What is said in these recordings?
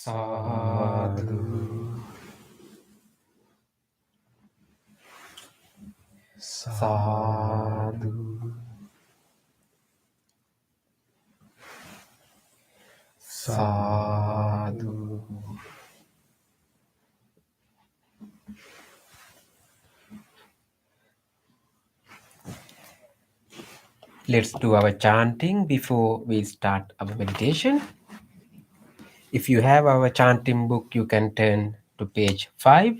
Sadhu, sadhu, sadhu. Let's do our chanting before we start our meditation. If you have our chanting book, you can turn to page 5,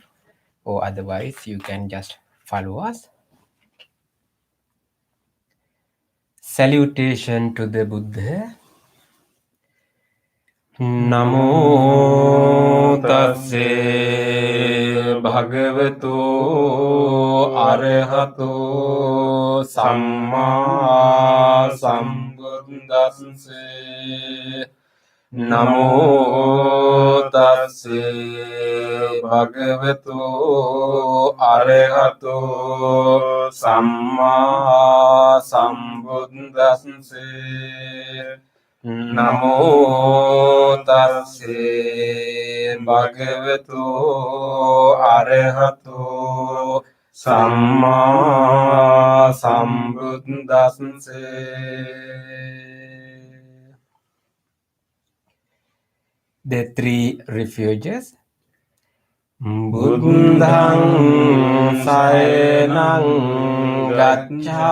or otherwise you can just follow us. Salutation to the Buddha. Namo tassa bhagavato arahato samma sambuddhassa. Namo tassa bhagavato arahato samma sambuddhassa. Namo tassa bhagavato arahato samma sambuddhassa. The three refuges. Buddhang saranang gacchami,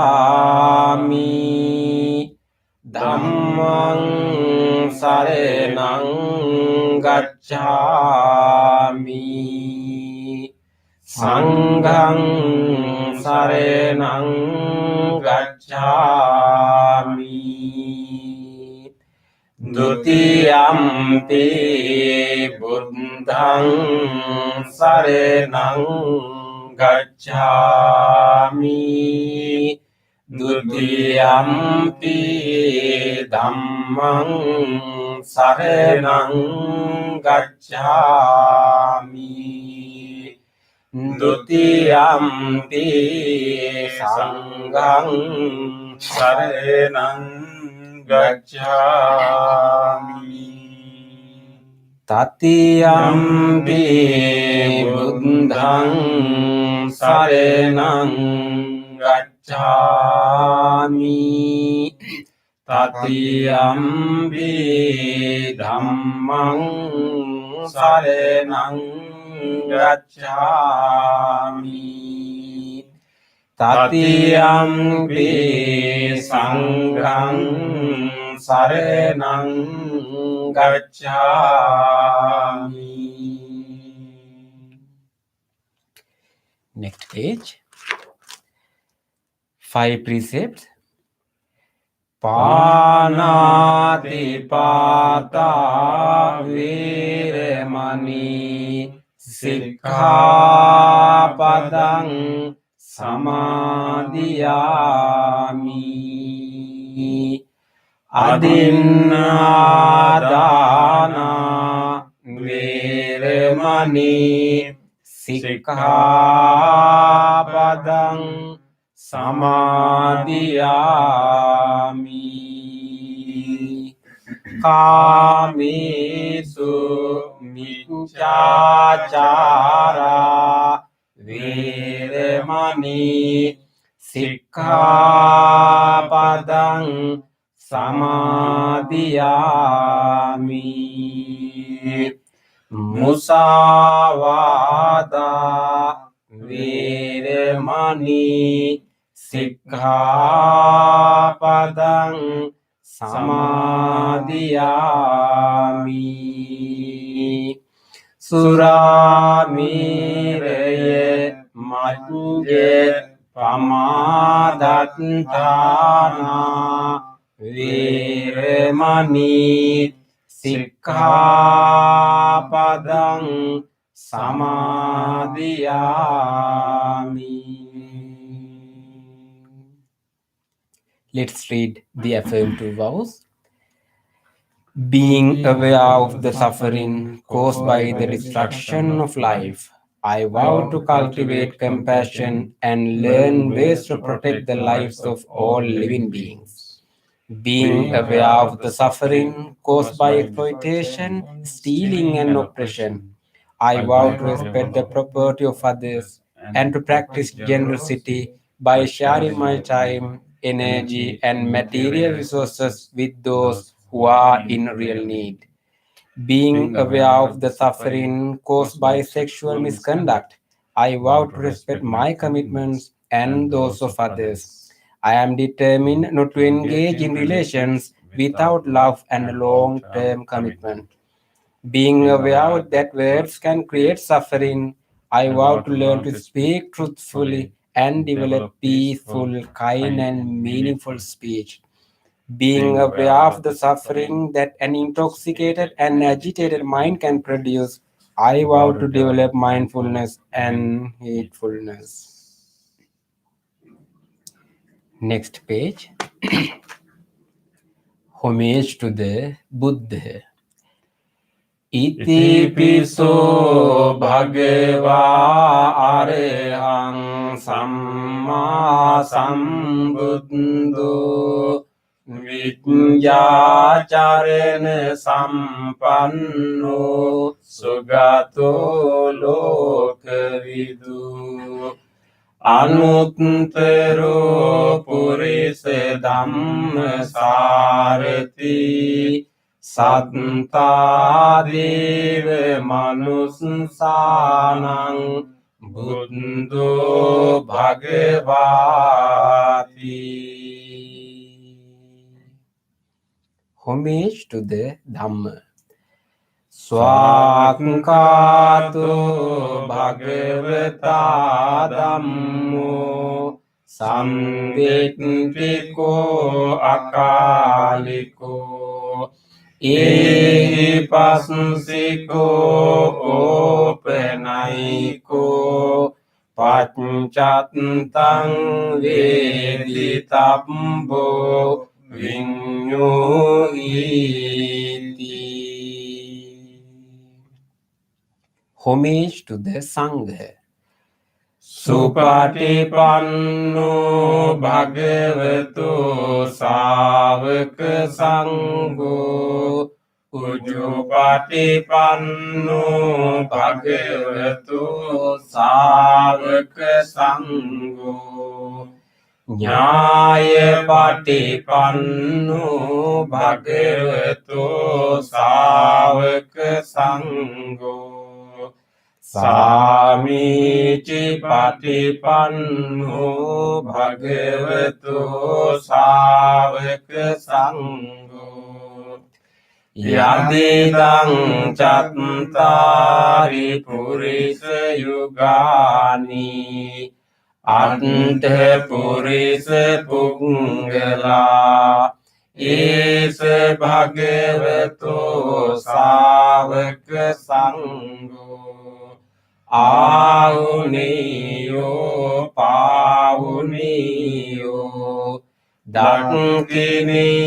Dhammang saranang gacchami, Sanghang saranang gacchami. Dutiyampi buddhang saranang gacchami dutiyampi dhammang saranang gacchami dutiyampi sanghang saranang gacchami tatiyampi buddhang saranang gacchami tatiyampi dhammang saranang gacchami tatiyampi sanghang saranang gacchami. Next page. 5 precepts. Panatipata viremani sikkhapadang samadhiyami adinādāna viremani sikkhapadang samadhiyami kāmesu micchācārā viremani sikkhapadang samadhiyami musāvādā viremani sikkhapadang samadhiyami suramiraya majje pamadatthāna viremani sikkhapadang samadhiyami. Let's read the affirmative vows. Being aware of the suffering caused by the destruction of life, I vow to cultivate compassion and learn ways to protect the lives of all living beings. Being aware of the suffering caused by exploitation, stealing, and oppression, I vow to respect the property of others and to practice generosity by sharing my time, energy, and material resources with those who are in real need. Being aware of the suffering caused by sexual misconduct, I vow to respect my commitments and those of others. I am determined not to engage in relations without love and long-term commitment. Being aware that words can create suffering, I vow to learn to speak truthfully and develop peaceful, kind, and meaningful speech. Being aware of the suffering that an intoxicated and agitated mind can produce, I vow to develop mindfulness and heedfulness. Next page. Homage to the Buddha. Iti piso bhagava arehang samma sambuddho viඤ්ඤාචරණ සම්පන්නෝ සුගතෝ ලෝකවිදු අනුත්තරෝ පුරිස ධම්මසාරති සත්තා දේව මනුස්සානං බුද්ධෝ භගවාති. Homage to the Dhamma. Swakkato bhagavata dhammo samvittiko akaliko ehipassiko openaiko පච්චත්තං වේදිතබ්බෝ විඤ්ඤෝයිති. Homage to the Sangha. සුපටිපන්නෝ භගවතු ශාවක සංඝෝ උජුපටිපන්නෝ භගවතු ශාවක සංඝෝ ඥායපටිපන්නෝ භගවතු ශාවක සංඝෝ සාමීචි පටිපන්නෝ භගවතු ශාවක සංඝෝ යදිදං චත්තාරි පුරිස යුගානි අන්ත පුරිස පුංගලා ඒස භගවතු ශාවක සංඝෝ ආවුනියෝ පාවුනියෝ දක්ඛිනියෝ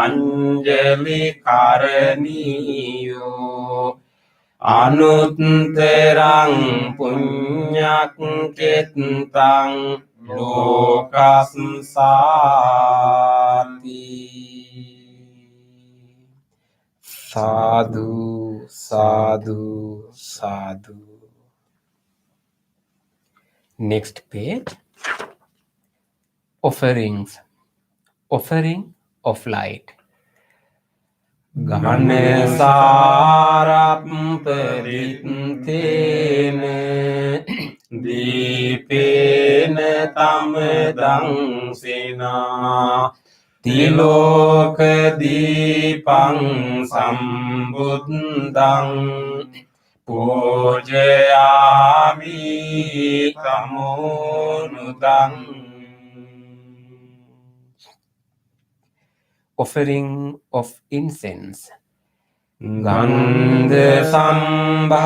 අංජලි කරණියෝ අනුත්තරං පුඤ්ඤක් කෙත්තං ලෝකස්සාති. Sadhu, sadhu, sadhu. Next page. Offerings. Offering of light. ගණසාරප්පරිත්තේන දීපේන තමදං සිනා තිලෝක දීපං සම්බුද්ධං පූජයාමි තමෝනුදං. Offering of incense. ගන්ධ සම්භාරයුත්තේන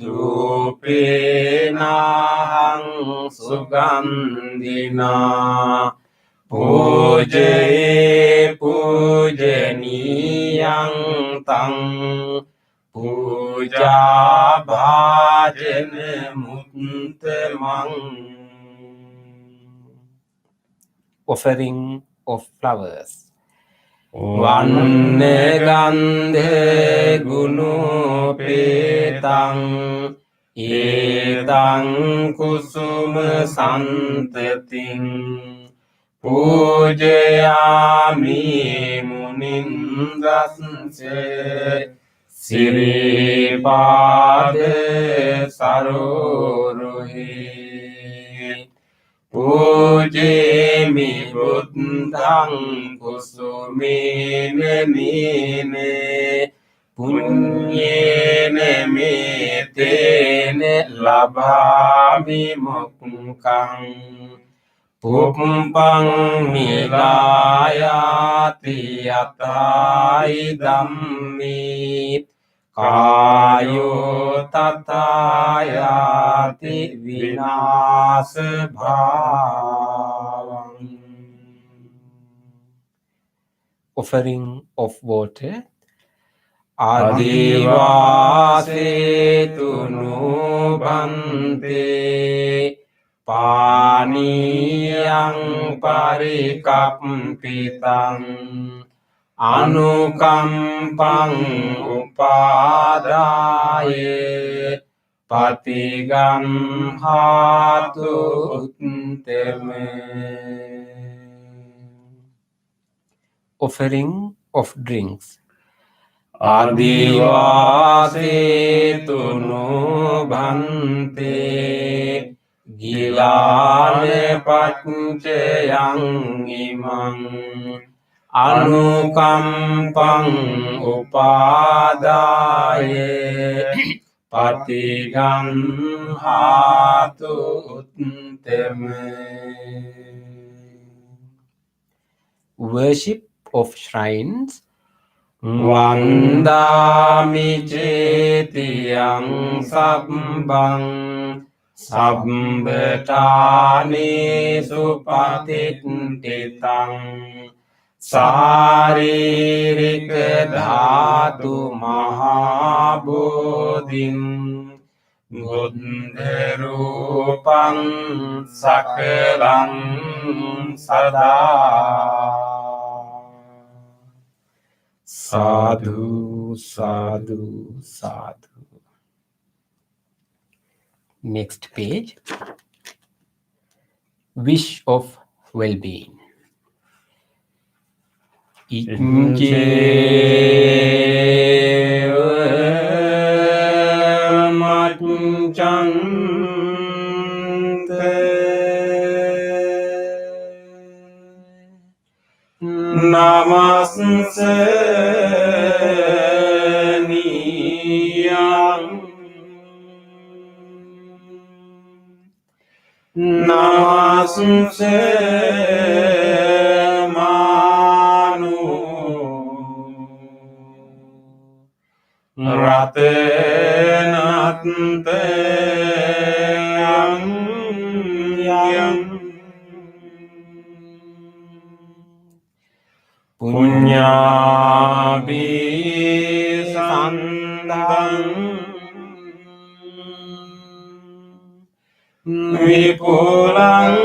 දූපේනහං සුගන්ධිනා පූජේ පූජනීයං තං පූජා භාජන මුත්තමං. Offering of flowers. වන්න ගන්ධ ගුණෝපේතං ඒතං කුසුම සන්තතින් පූජයාමි මුනින්දස්ස සිරිපාද සරෝරුහි පූජේමි බුද්ධං කුසුමේන නීනේ පුඤ්ඤේන මේතේන ලභාමි මොක්ඛං පුප්පං නිලායාති යතයි ධම්මේ කායෝ තථායාති විනාශ භාවං. Offering of water. ආදිවාසේතු නෝබන්තේ පානීයං පරිකප්පිතං අනුකම්පං උපාදාය පතිගම්හාතු උත්තමේ. Offering of drinks. ආදිවාසේතු නෝබන්තේ ගිලාන පච්චයං ඉමං අනුකම්පං උපාදාය පතිගම්හාතු උත්තමේ. Worship of shrines. වන්දාමි චේතියං සබ්බං සබ්බඨානේසු පතිට්ඨිතං සාරීරික ධාතු මහා බෝධින් බුද්ධ රූපං සකලං සදා sadhu sadhu sadhu. Next page. Wish of well-being. Namasaniyan Namaste Manu Ratenate Yang Punyabi Sandang Vipulang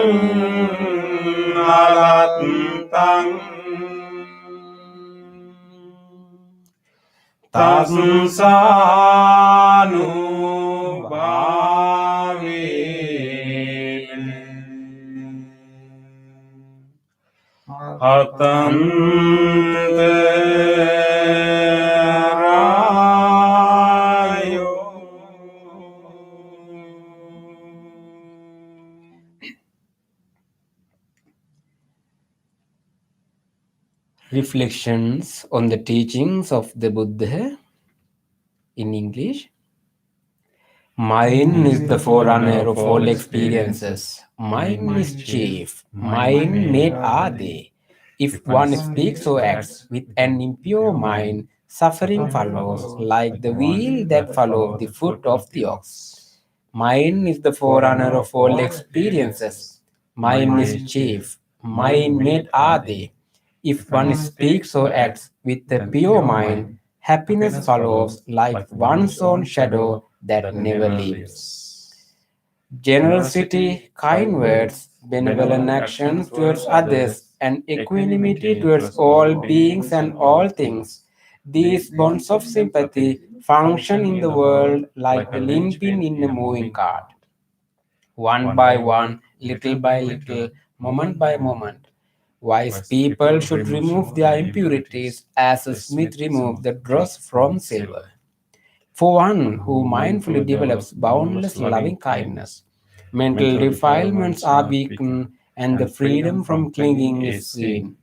Alatang Tasanu Bhavi Hatante Rayo. Reflections on the teachings of the Buddha in English. Mind is the forerunner of all experiences. Mind is chief. Mind made are they. If one speaks or acts with an impure mind, suffering follows, like the wheel that follows the foot of the ox. Mind is the forerunner of all experiences. Mind is chief. Mind made are they. If one speaks or acts with a pure mind, happiness follows like one's own shadow that never leaves. Generosity, kind words, benevolent actions towards others, and equanimity towards all beings and all things. These bonds of sympathy function in the world like the linchpin in a moving cart. One by one, little by little, moment by moment. Wise people should remove their impurities as a smith removes the dross from silver. For one who mindfully develops boundless loving kindness, mental defilements are weakened and the freedom from clinging is seen.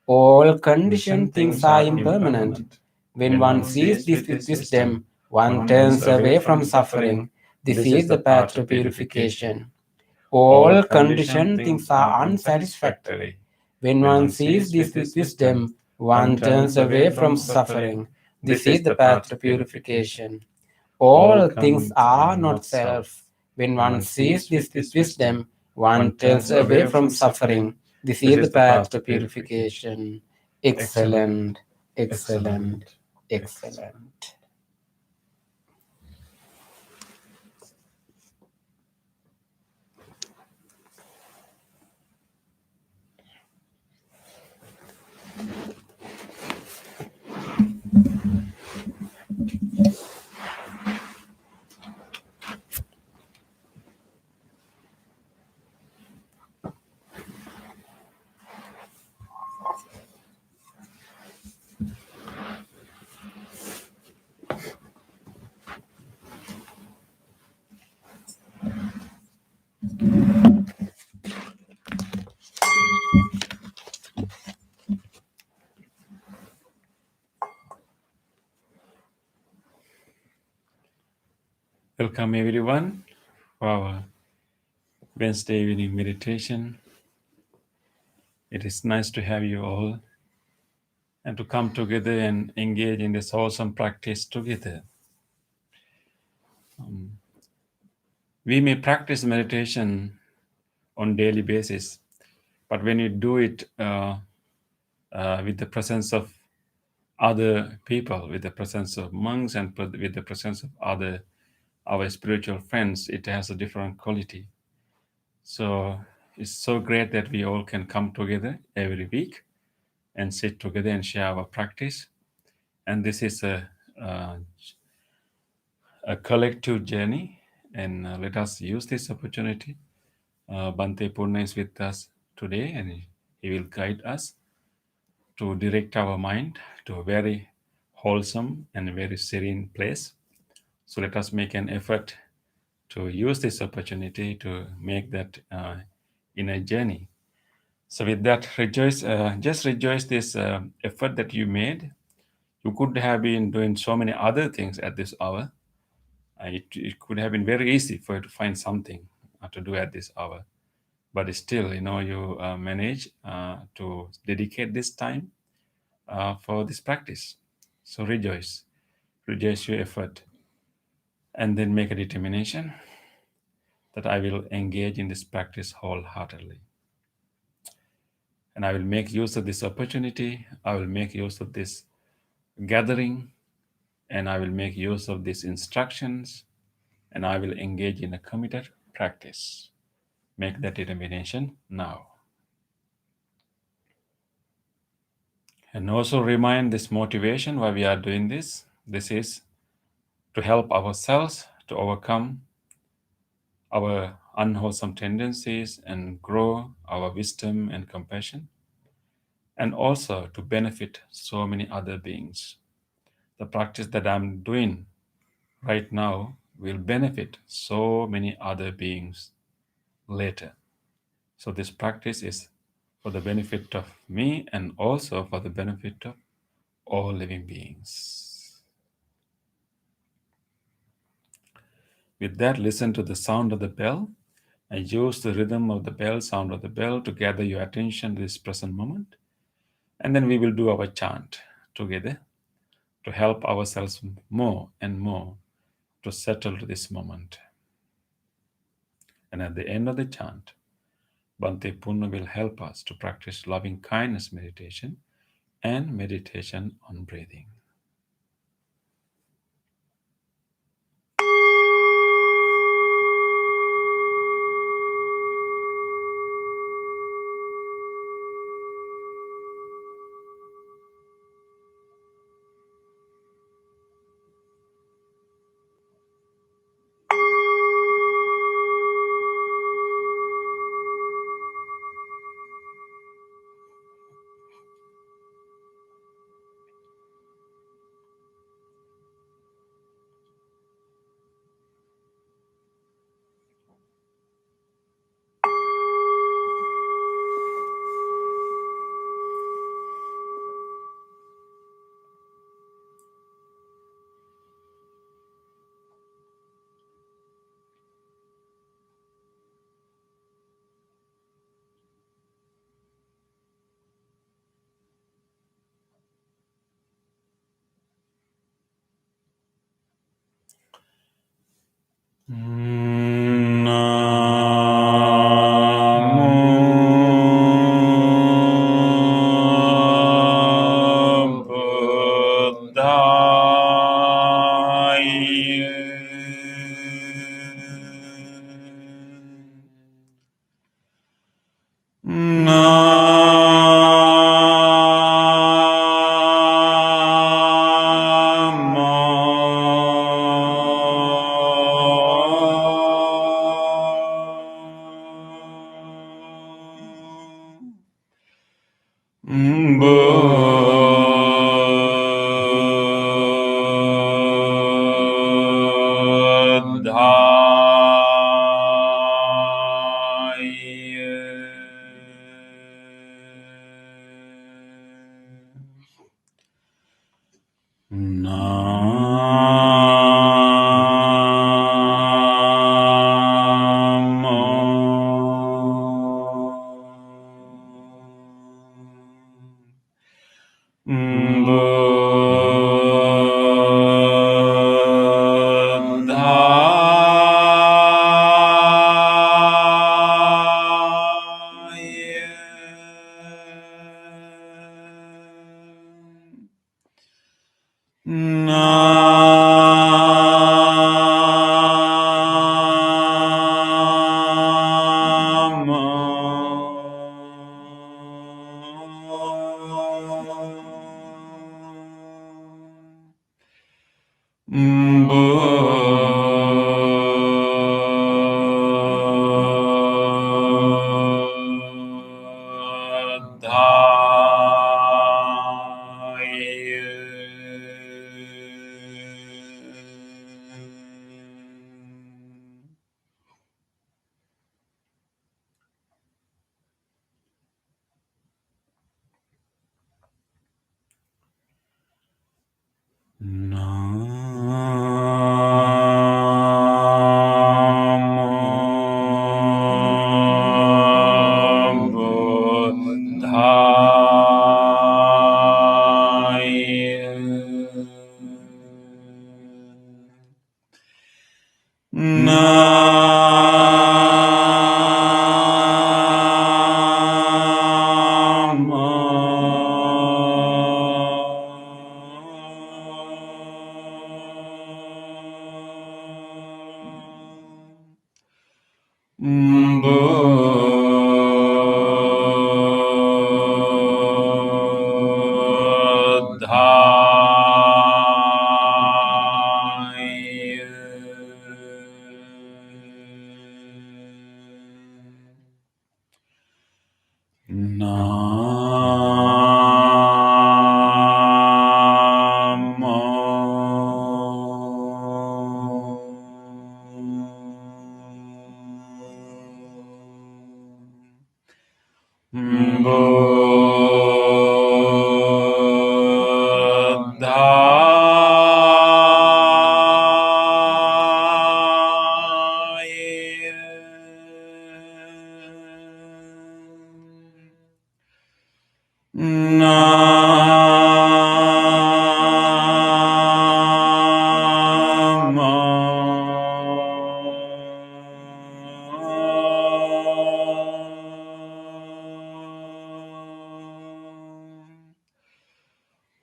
All conditioned things are impermanent. When one sees this with wisdom, one turns away from suffering. This is the path to purification. All conditioned things are unsatisfactory. When one sees this with wisdom, one turns away from suffering. This is the path to purification. All things are not self. When one sees this with wisdom, one turns away from suffering. This is the path to purification. Excellent, excellent, excellent. Welcome everyone for our Wednesday evening meditation. It is nice to have you all. and to come together and engage in this awesome practice together. We may practice meditation on daily basis, but when you do it with the presence of other people, with the presence of monks, and with the presence of other our spiritual friends, it has a different quality. So it's so great that we all can come together every week and sit together and share our practice. And this is a collective journey, and let us use this opportunity. Bante Purna is with us today, and he will guide us to direct our mind to a very wholesome and very serene place. So let us make an effort to use this opportunity to make that inner journey. So with that, just rejoice this effort that you made. You could have been doing so many other things at this hour. It could have been very easy for you to find something to do at this hour, but still, you manage to dedicate this time for this practice. So rejoice your effort, and then make a determination that I will engage in this practice wholeheartedly. And I will make use of this opportunity. I will make use of this gathering, and I will make use of these instructions, and I will engage in a committed practice. Make that determination now. And also remind this motivation why we are doing this. This is to help ourselves to overcome our unwholesome tendencies and grow our wisdom and compassion, and also to benefit so many other beings. The practice that I'm doing right now will benefit so many other beings later. So this practice is for the benefit of me and also for the benefit of all living beings. With that, listen to the sound of the bell and use the rhythm of the bell, sound of the bell, to gather your attention to this present moment. And then we will do our chant together to help ourselves more and more to settle to this moment. And at the end of the chant, Bante Purna will help us to practice loving kindness meditation and meditation on breathing. Namo Buddhaya. Namo Buddhaya.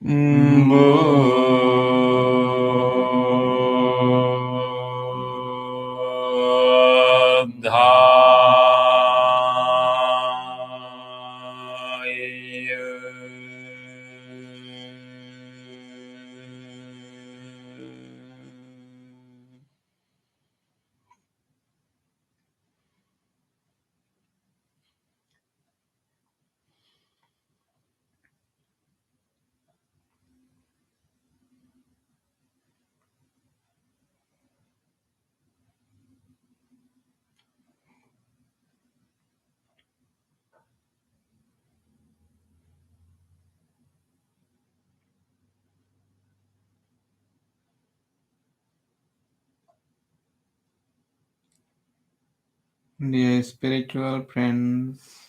Namo Buddhaya. Dear spiritual friends,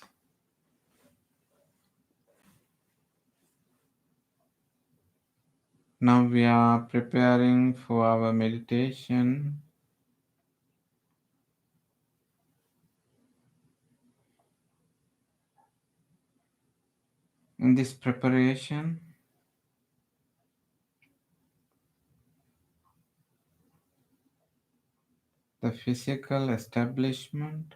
now we are preparing for our meditation. In this preparation, the physical establishment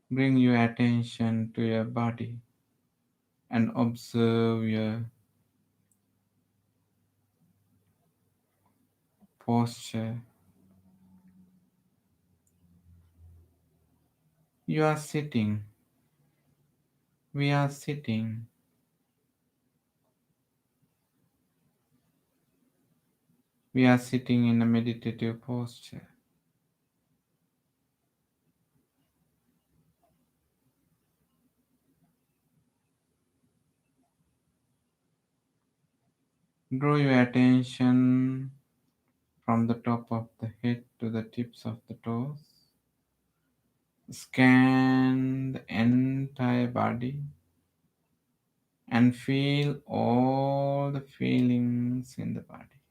bring your attention to your body and observe your posture. You are sitting, we are sitting, we are sitting in a meditative posture. Draw your attention from the top of the head to the tips of the toes. Scan the entire body and feel all the feelings in the body.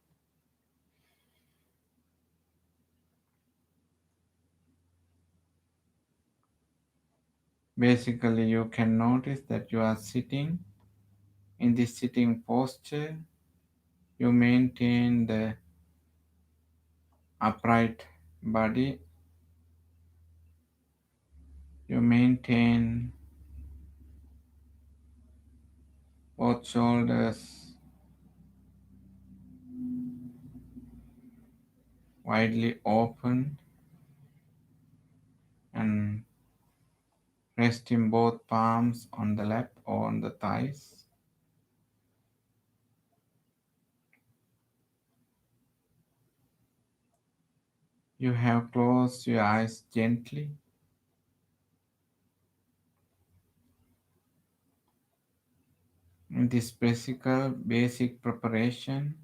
Basically, you can notice that you are sitting in this sitting posture. You maintain the upright body. You maintain both shoulders widely open and resting both palms on the lap or on the thighs. You have closed your eyes gently. In this basic preparation,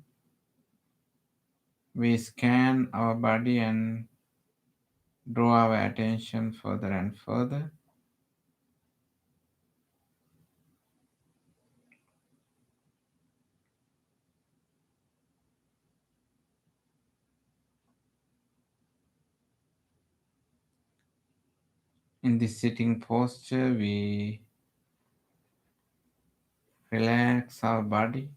We scan our body and draw our attention further and further. In this sitting posture, we relax our body.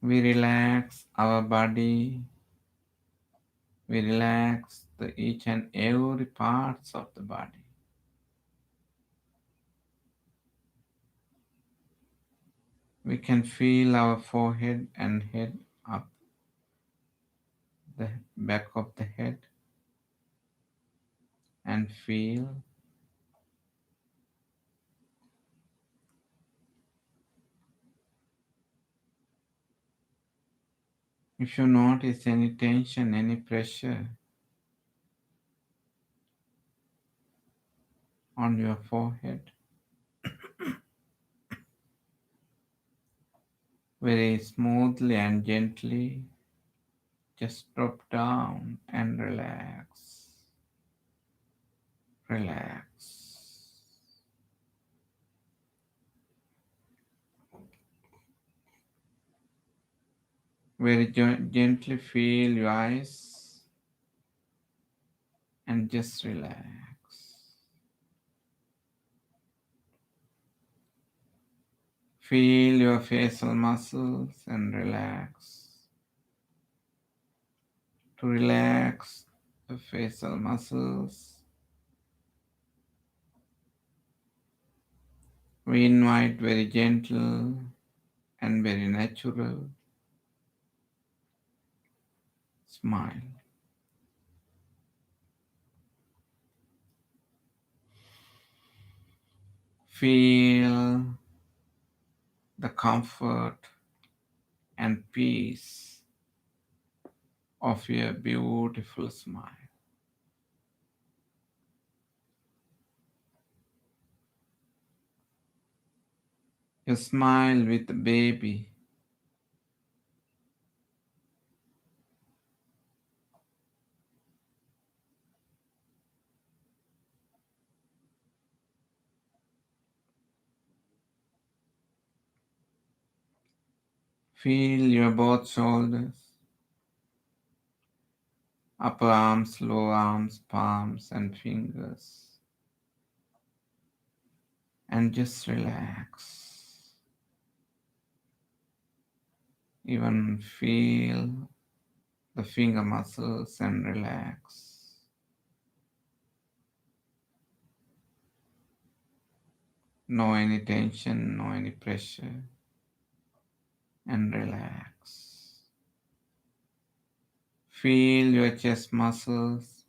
We relax our body. We relax each and every parts of the body. We can feel our forehead and head up, the back of the head, and feel. If you notice any tension, any pressure on your forehead, very smoothly and gently, just drop down and relax. Relax. Very gently feel your eyes and just relax. Feel your facial muscles and relax. To relax the facial muscles, we invite very gentle and very natural smile. Feel the comfort and peace of your beautiful smile. You smile with the baby. Feel your both shoulders, upper arms, lower arms, palms, and fingers, and just relax. Even feel the finger muscles and relax. No any tension, no any pressure, and relax. Feel your chest muscles,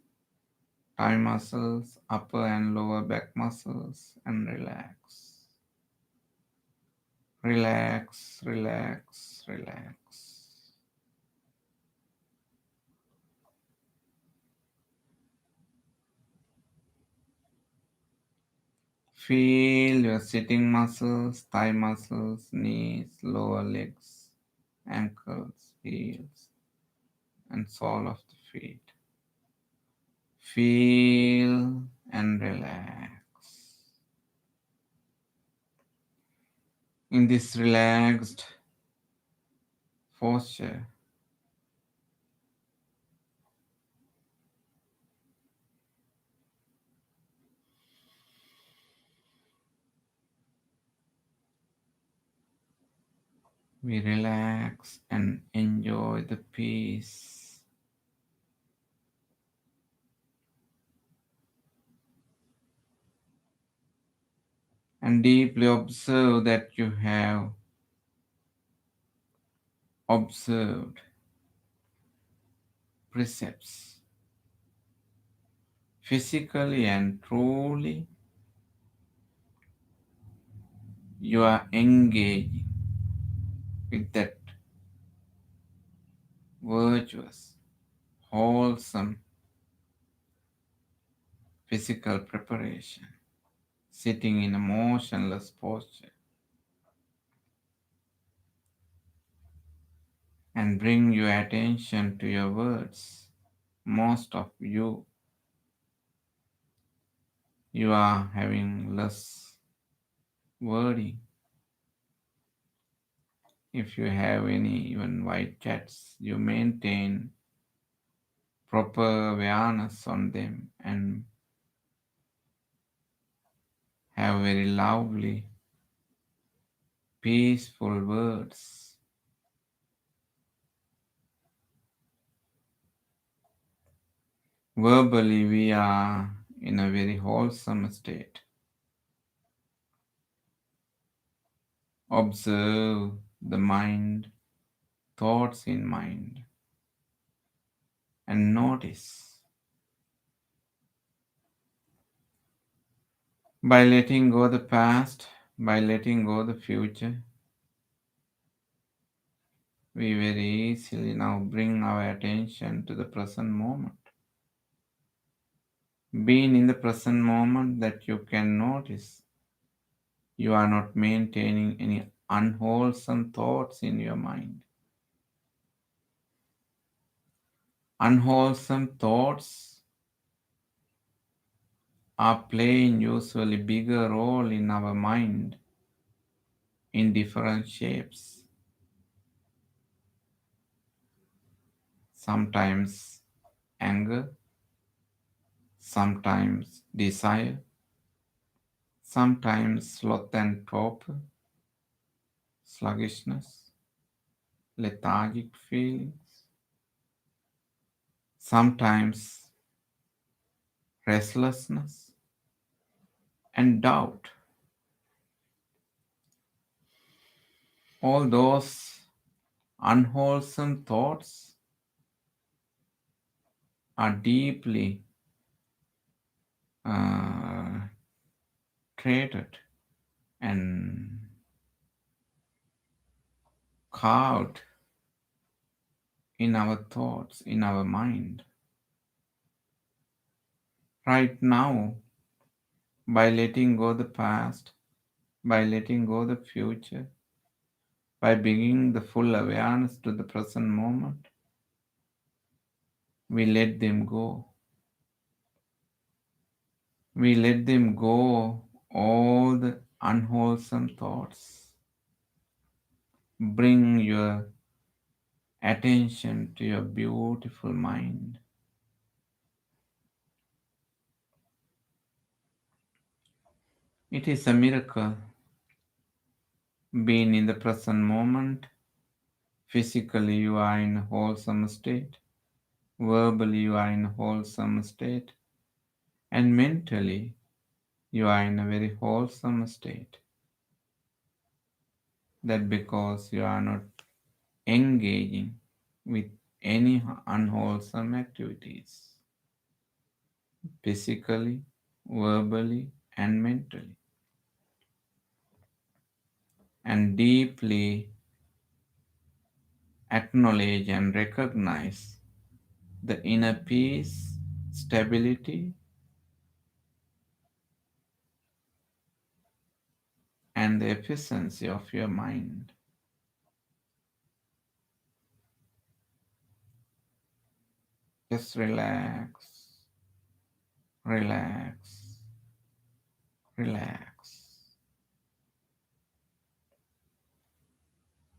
thigh muscles, upper and lower back muscles, and relax. Relax, relax, relax. Feel your sitting muscles, thigh muscles, knees, lower legs, ankles, heels, and sole of the feet. Feel and relax. In this relaxed posture, we relax and enjoy the peace. And deeply observe that you have observed precepts physically and truly you are engaging with that virtuous, wholesome physical preparation, sitting in a motionless posture. and bring your attention to your words. Most of you are having less wording. If you have any even white cats, you maintain proper awareness on them and have very lovely, peaceful words. Verbally, we are in a very wholesome state. Observe the mind, thoughts in mind, and notice. By letting go the past, by letting go the future, we very easily now bring our attention to the present moment. Being in the present moment that you can notice you are not maintaining any unwholesome thoughts in your mind. Unwholesome thoughts are playing usually bigger role in our mind in different shapes. Sometimes anger, sometimes desire, sometimes sloth and torpor, sluggishness, lethargic feelings, sometimes restlessness and doubt. All those unwholesome thoughts are deeply uh, traded and carved in our thoughts, in our mind. Right now, by letting go the past, by letting go the future, by bringing the full awareness to the present moment, we let them go. We let them go, all the unwholesome thoughts. Bring your attention to your beautiful mind. It is a miracle being in the present moment. Physically, you are in a wholesome state. Verbally, you are in a wholesome state. And mentally, you are in a very wholesome state. That because you are not engaging with any unwholesome activities, physically, verbally, and mentally. And deeply acknowledge and recognize the inner peace, stability, and the efficiency of your mind. Just relax, relax, relax.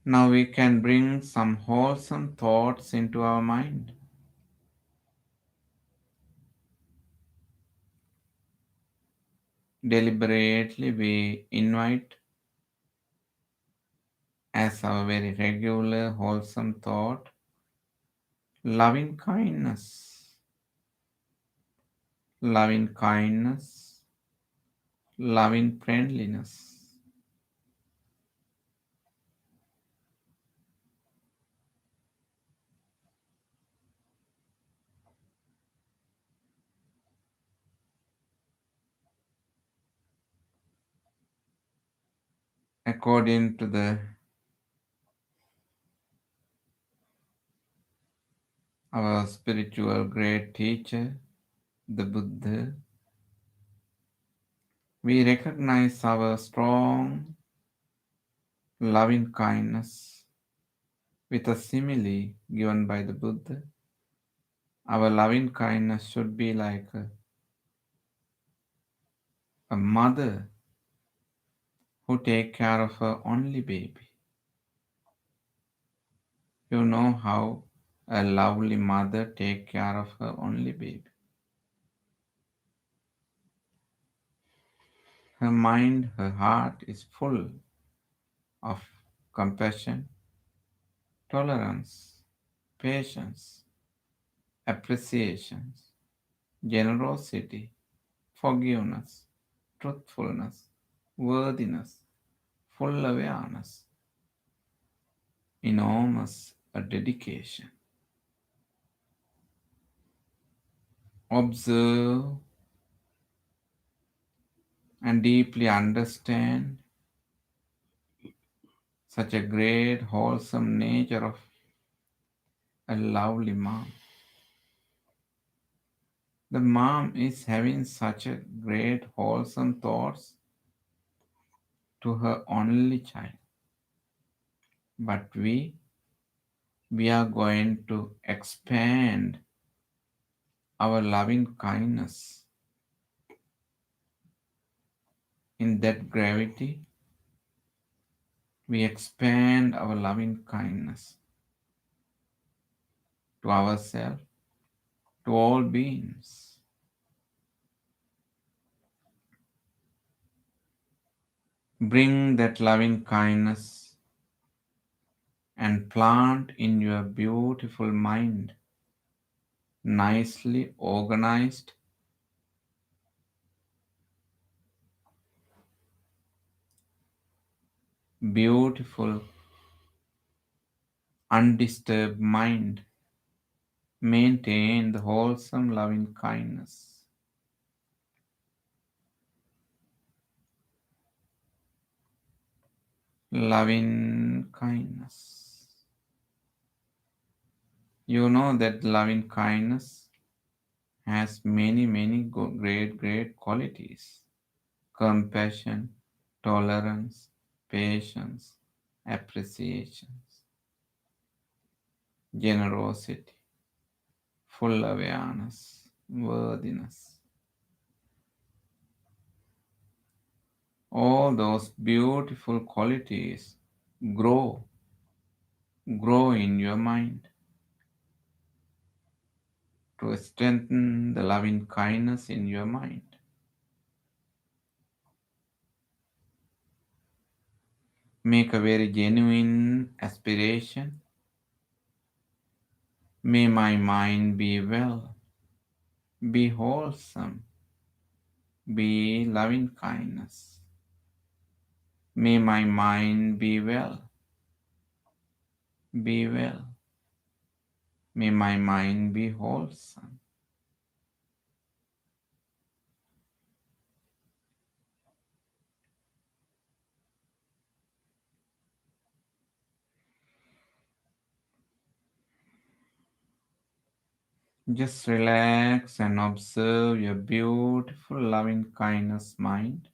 Now we can bring some wholesome thoughts into our mind. Deliberately, we invite as our very regular wholesome thought loving kindness, loving kindness, loving friendliness. According to the our spiritual great teacher, the Buddha, we recognize our strong loving kindness With a simile given by the Buddha, our loving kindness should be like a mother who takes care of her only baby. You know how a lovely mother takes care of her only baby. Her mind, her heart is full of compassion, tolerance, patience, appreciation, generosity, forgiveness, truthfulness, worthiness, full awareness, enormous dedication. Observe and deeply understand such a great, wholesome nature of a lovely mom. The mom is having such a great, wholesome thoughts to her only child. But we are going to expand our loving kindness in that gravity. We expand our loving kindness to ourselves, to all beings. Bring that loving kindness and plant in your beautiful mind, nicely organized, beautiful, undisturbed mind. Maintain the wholesome loving kindness. Loving kindness. You know that loving kindness has many, many great, great qualities: compassion, tolerance, patience, appreciation, generosity, full awareness, worthiness. All those beautiful qualities grow, grow in your mind to strengthen the loving kindness in your mind. Make a very genuine aspiration. May my mind be well, be wholesome, be loving kindness. May my mind be well, be well. May my mind be wholesome. Just relax and observe your beautiful loving kindness mind.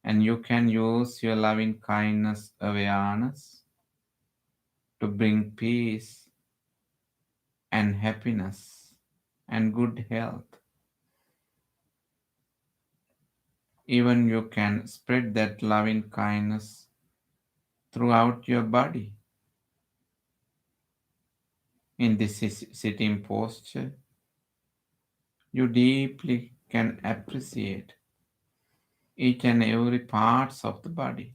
And you can use your loving kindness awareness to bring peace and happiness and good health. Even you can spread that loving kindness throughout your body. In this sitting posture, you deeply can appreciate each and every parts of the body.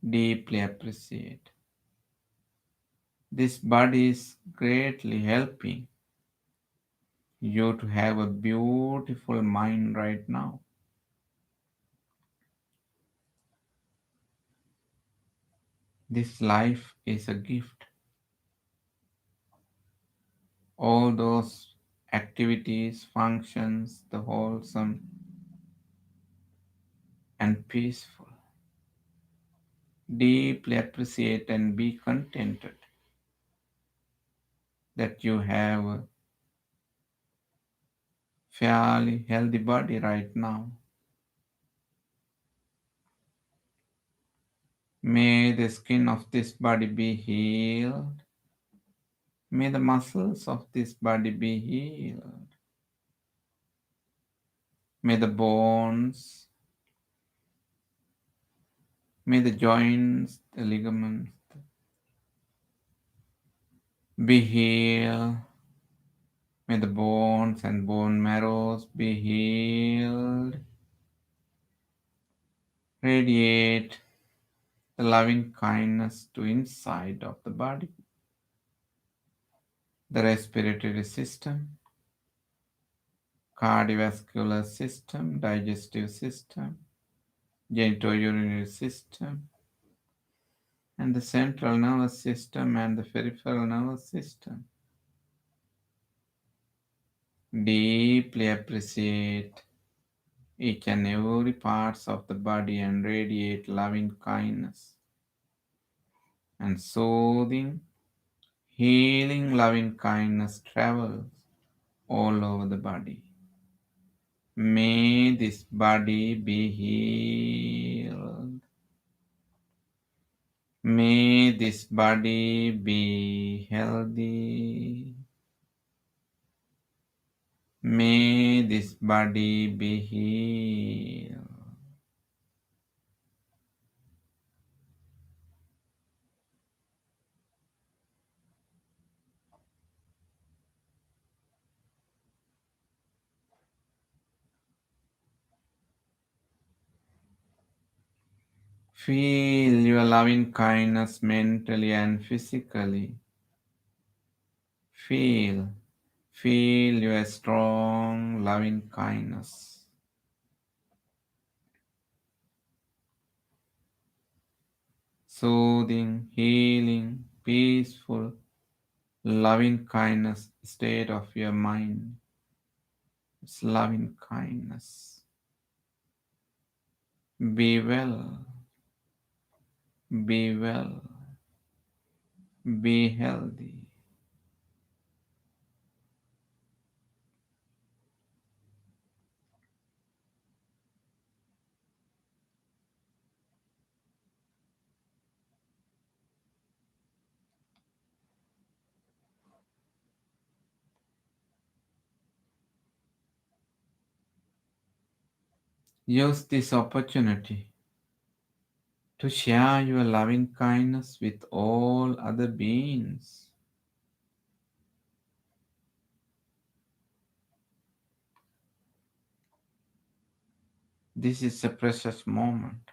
Deeply appreciate. This body is greatly helping you to have a beautiful mind right now. This life is a gift. All those activities, functions, the wholesome and peaceful. Deeply appreciate and be contented that you have a fairly healthy body right now. May the skin of this body be healed. May the muscles of this body be healed. May the bones, may the joints, the ligaments be healed. May the bones and bone marrows be healed. Radiate the loving kindness to inside of the body, the respiratory system, cardiovascular system, digestive system, genitourinary system, and the central nervous system and the peripheral nervous system. Deeply appreciate each and every parts of the body and radiate loving kindness and soothing, healing loving kindness travels all over the body. May this body be healed. May this body be healthy. May this body be healed. Feel your loving kindness mentally and physically. Feel your strong loving kindness. Soothing, healing, peaceful, loving kindness state of your mind. It's loving kindness. Be well, be well, be healthy. Use this opportunity to share your loving kindness with all other beings. This is a precious moment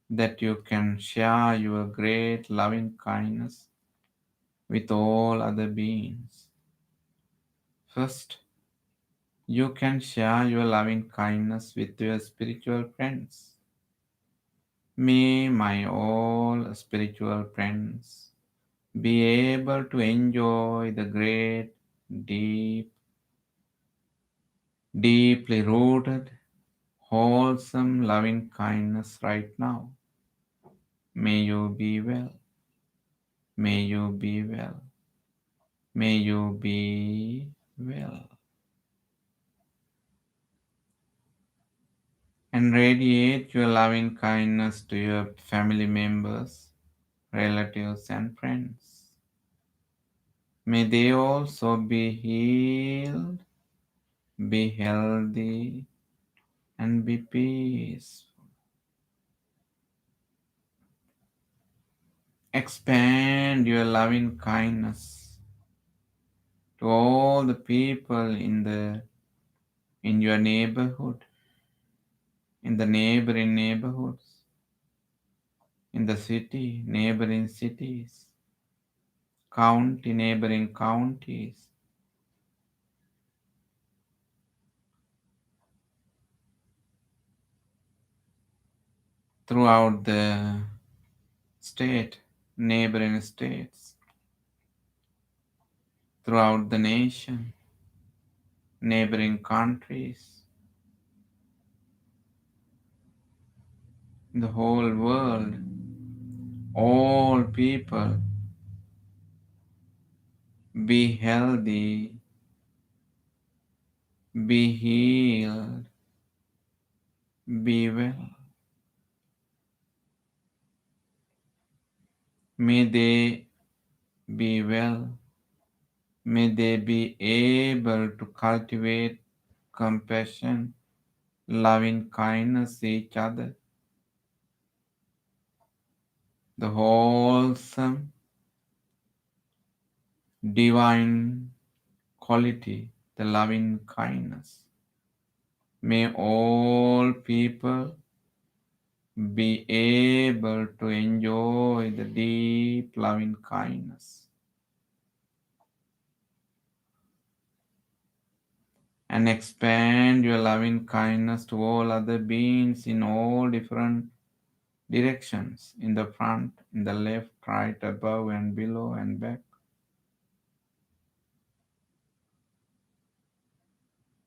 that you can share your great loving kindness with all other beings. First, you can share your loving kindness with your spiritual friends. May my all spiritual friends be able to enjoy the great, deeply rooted, wholesome loving kindness right now. May you be well. May you be well. May you be well. And radiate your loving kindness to your family members, relatives, and friends. May they also be healed, be healthy, and be peaceful. Expand your loving kindness to all the people in your neighborhood, in the neighboring neighborhoods, in the city, neighboring cities, county, neighboring counties, throughout the state, neighboring states, throughout the nation, neighboring countries, the whole world, all people be healthy, be healed, be well. May they be well. May they be able to cultivate compassion, loving kindness each other, the wholesome, divine quality, the loving kindness. May all people be able to enjoy the deep loving kindness and expand your loving kindness to all other beings in all different directions, in the front, in the left, right, above and below and back.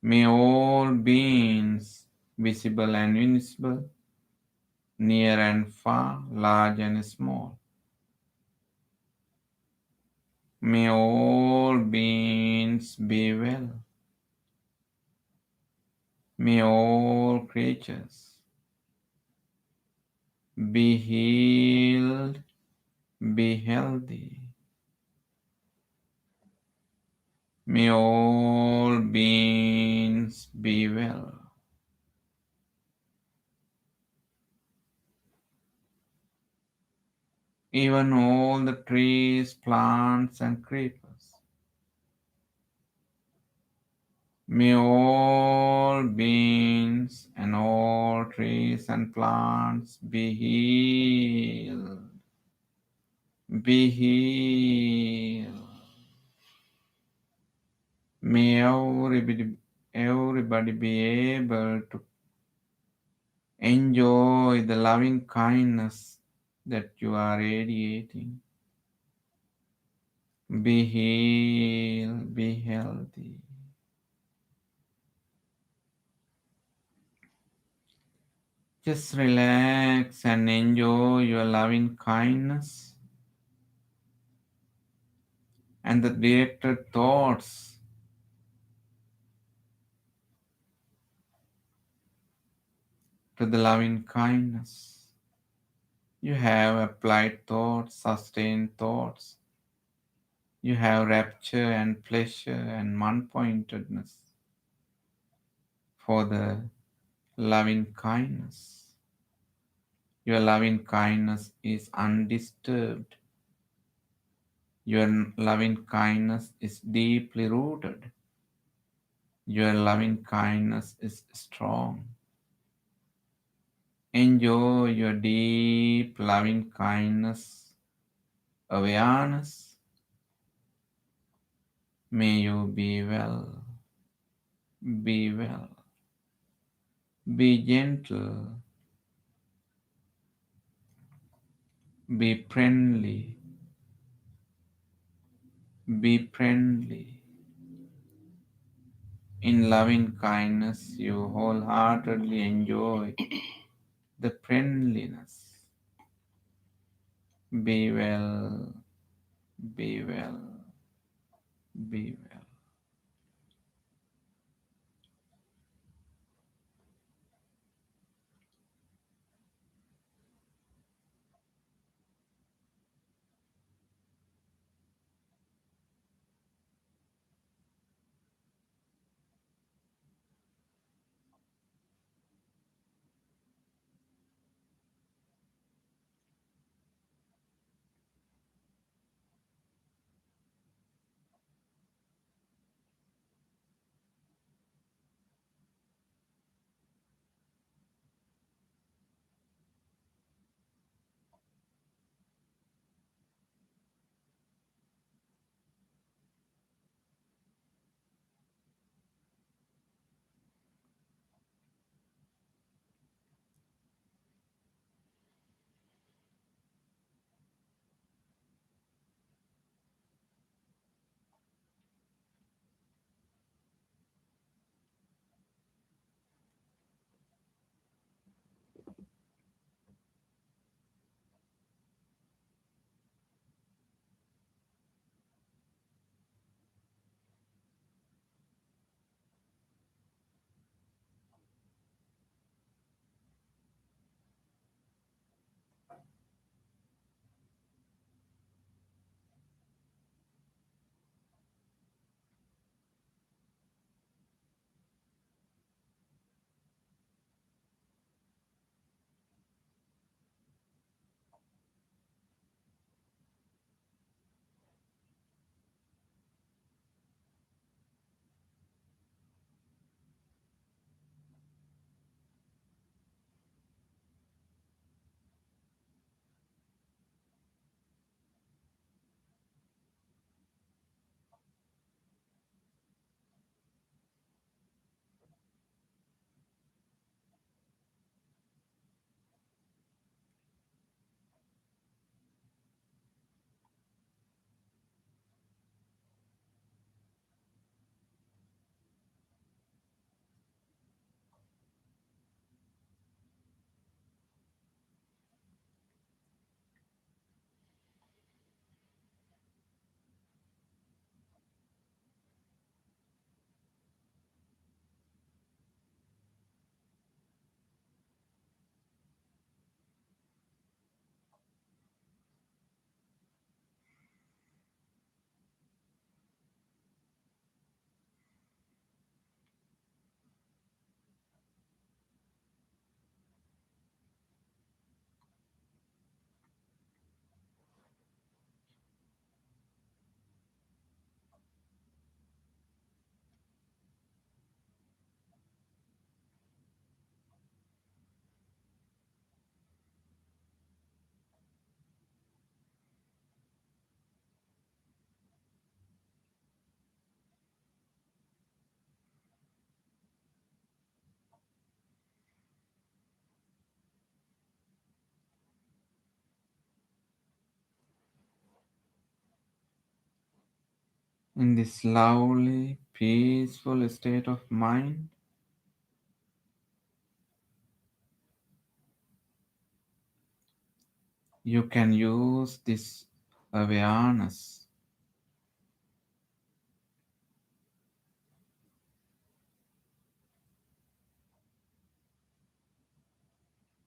May all beings, visible and invisible, near and far, large and small, may all beings be well. May all creatures be healed, be healthy. May all beings be well. Even all the trees, plants, and creepers. May all beings and all trees and plants be healed. Be healed. May everybody be able to enjoy the loving kindness that you are radiating. Be healed, be healthy. Just relax and enjoy your loving kindness and the directed thoughts to the loving kindness. You have applied thoughts, sustained thoughts. You have rapture and pleasure and one-pointedness for the loving kindness. Your loving kindness is undisturbed. Your loving kindness is deeply rooted. Your loving kindness is strong. Enjoy your deep loving kindness awareness. May you be well. Be well. Be gentle. Be friendly. Be friendly. In loving kindness, you wholeheartedly enjoy the friendliness. Be well. Be well. Be well. In this lovely, peaceful state of mind, you can use this awareness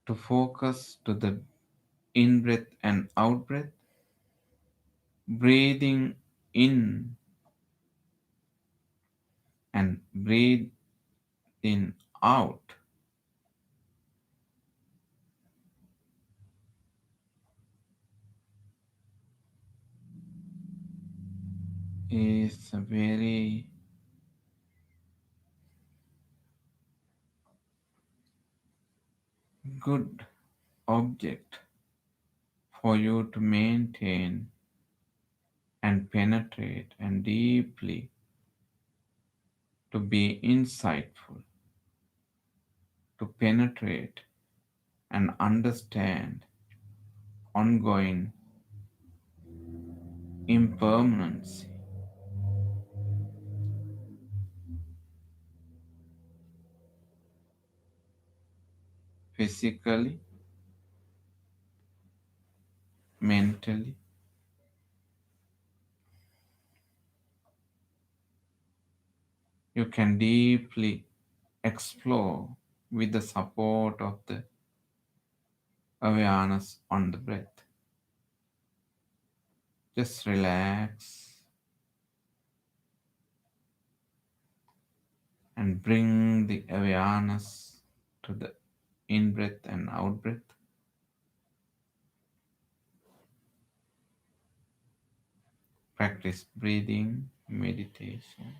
to focus to the in breath and out breath, breathing in and breathing out is a very good object for you to maintain and penetrate and deeply to be insightful, to penetrate and understand ongoing impermanency, physically, mentally. You can deeply explore with the support of the awareness on the breath. Just relax and bring the awareness to the in breath and out breath. Practice breathing meditation.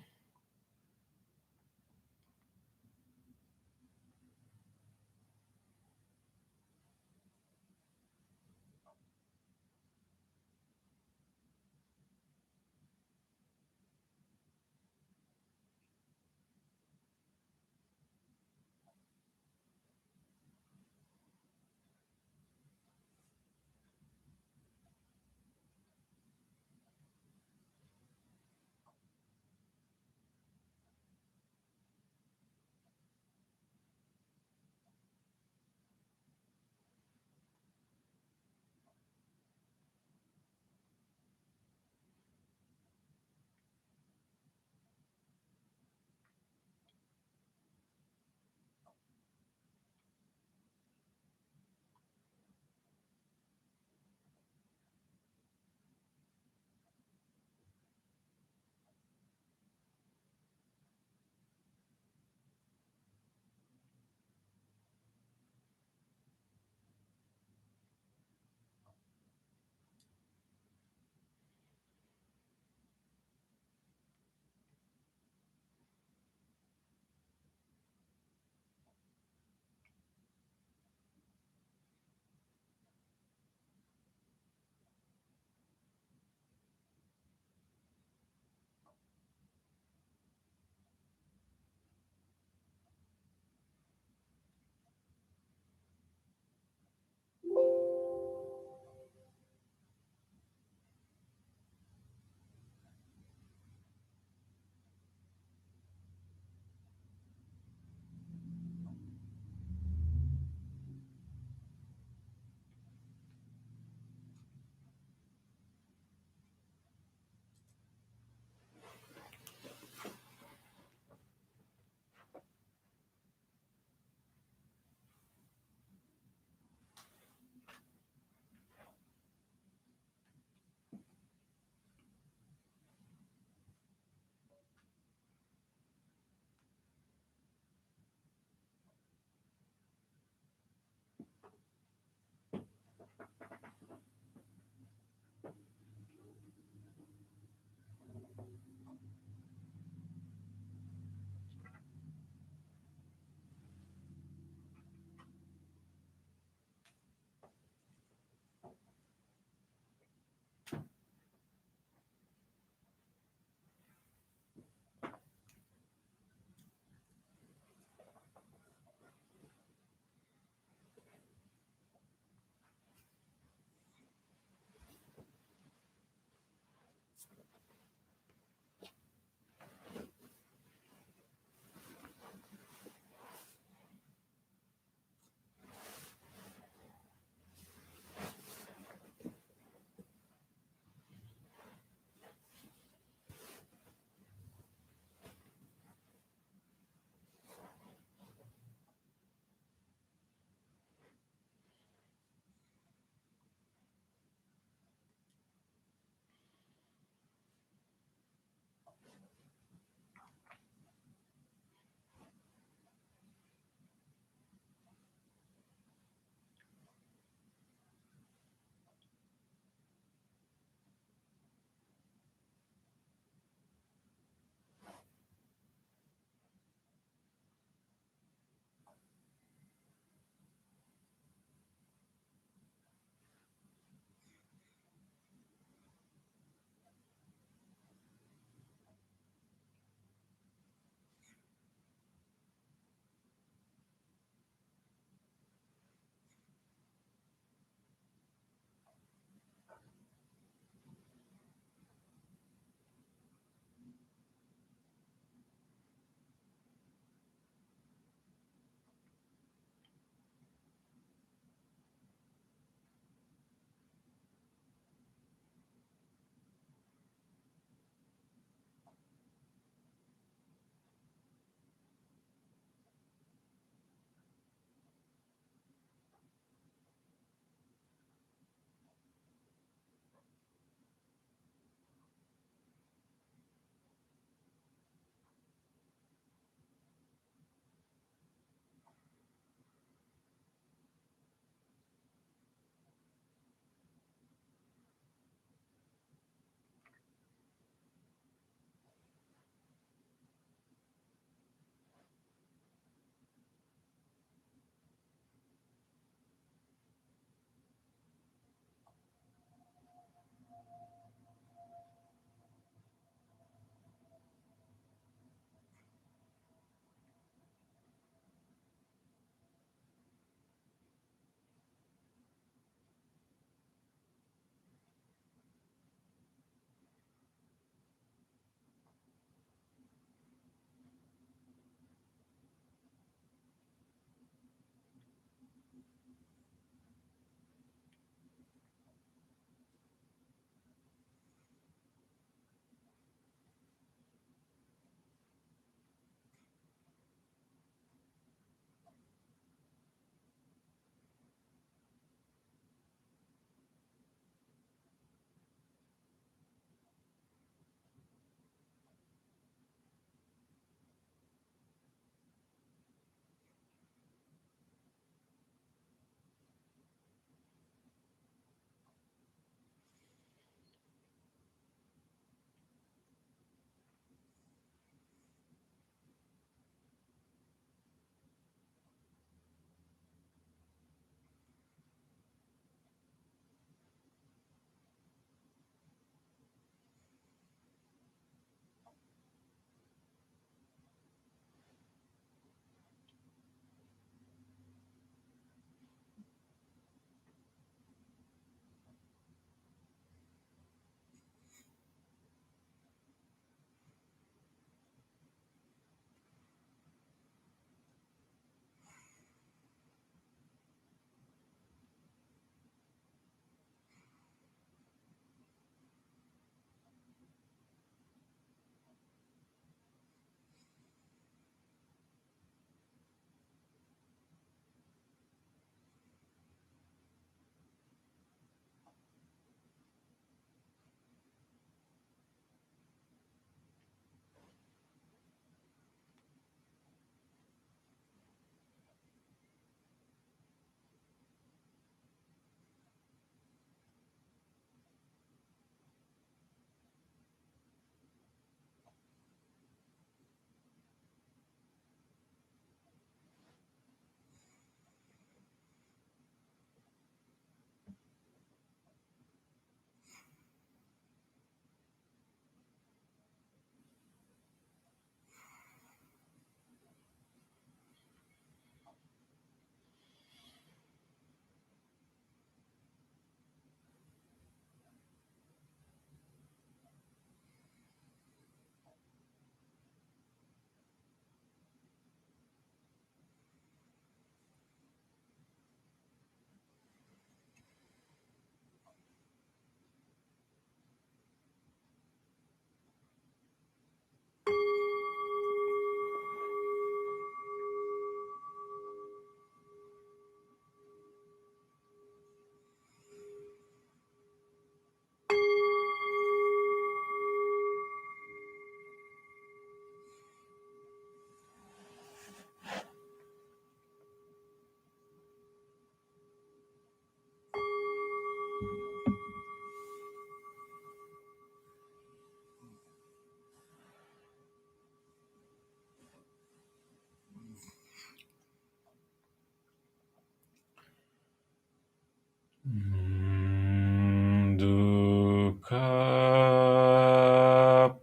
Dukkha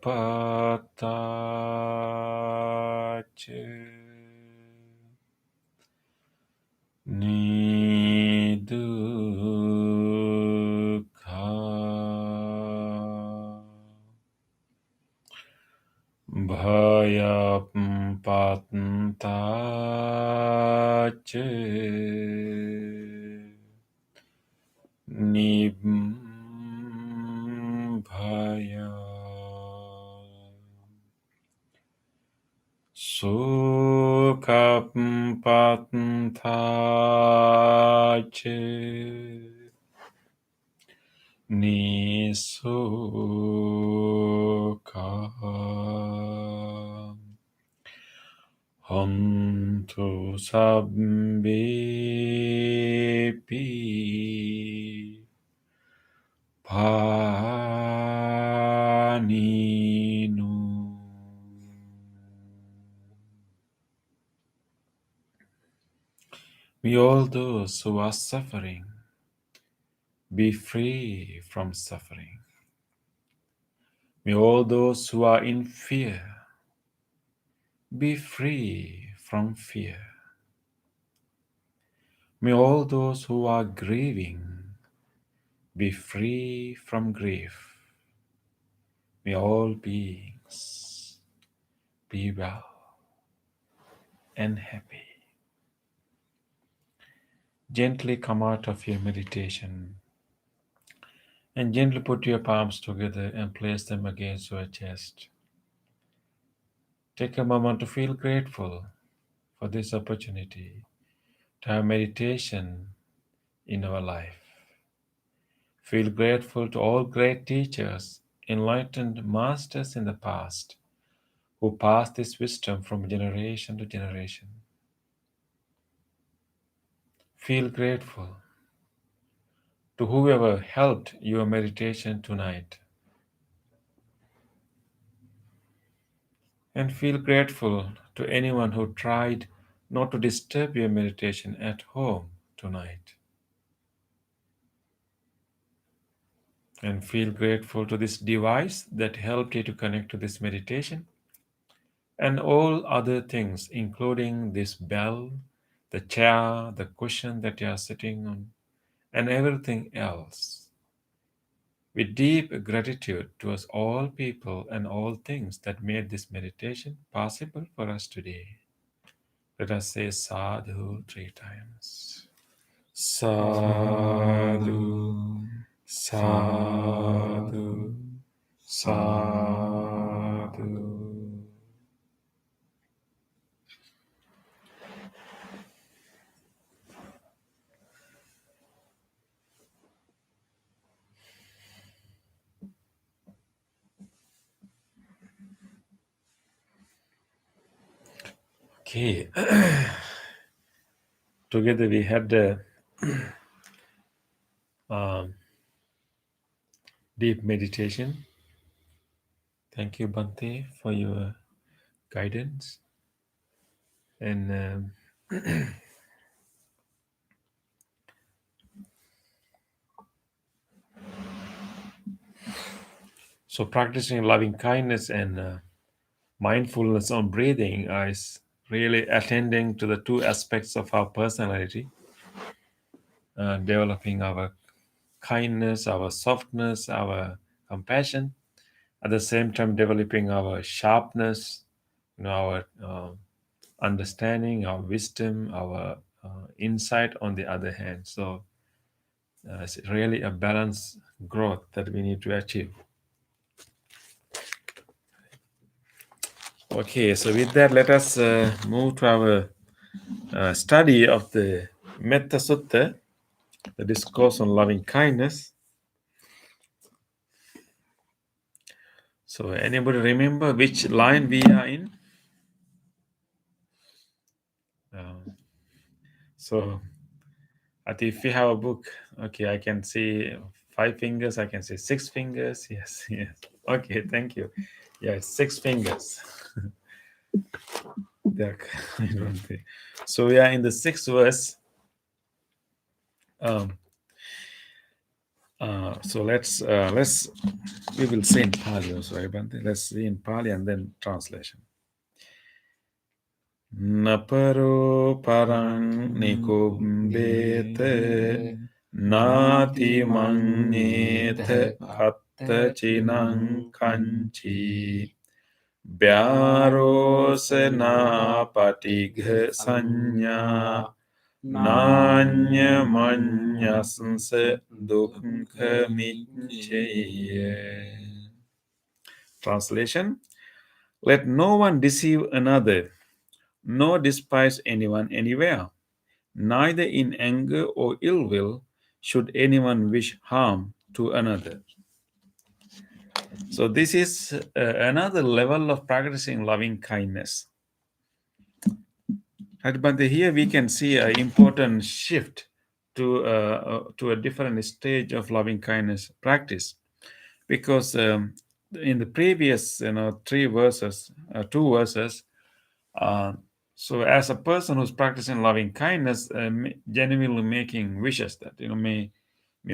patache nidukkha Bhayapatache Nibbhaya Sukhapattache Nisukha Hontu sabbepi paninu. May all those who are suffering be free from suffering. May all those who are in fear be free from fear. May all those who are grieving be free from grief. May all beings be well and happy. Gently come out of your meditation and gently put your palms together and place them against your chest. Take a moment to feel grateful for this opportunity to have meditation in our life. Feel grateful to all great teachers, enlightened masters in the past who passed this wisdom from generation to generation. Feel grateful to whoever helped your meditation tonight. And feel grateful to anyone who tried not to disturb your meditation at home tonight. And feel grateful to this device that helped you to connect to this meditation and all other things, including this bell, the chair, the cushion that you are sitting on, and everything else. With deep gratitude towards all people and all things that made this meditation possible for us today. Let us say sadhu 3 times. Sadhu, sadhu, sadhu. Okay. Together we had a deep meditation. Thank you, Bhante, for your guidance. And so practicing loving kindness and mindfulness on breathing is really attending to the two aspects of our personality, developing our kindness, our softness, our compassion, at the same time developing our sharpness, our understanding, our wisdom, our insight on the other hand. So it's really a balanced growth that we need to achieve. Okay, so with that, let us move to our study of the Metta Sutta, the discourse on loving kindness. So anybody remember which line we are in? So I think if we have a book, okay, I can say 5 fingers, I can say 6 fingers. Yes, yes. Okay, thank you. Yeah, 6 fingers. There, I don't think. So we are in the sixth verse. Um, so let's we will say in Pali also, right, Bhante? Let's see in Pali and then translation. Naparo parang nikumbete nati manyete patta chinang kanchi byarosena patigh sanya nanya manyasnse dukha michye. Translation: Let no one deceive another, nor despise anyone anywhere. Neither in anger or ill will should anyone wish harm to another. So, this is another level of practicing loving kindness. But here we can see an important shift to a different stage of loving kindness practice, because in the previous 2 verses, uh, so as a person who's practicing loving kindness, genuinely making wishes that may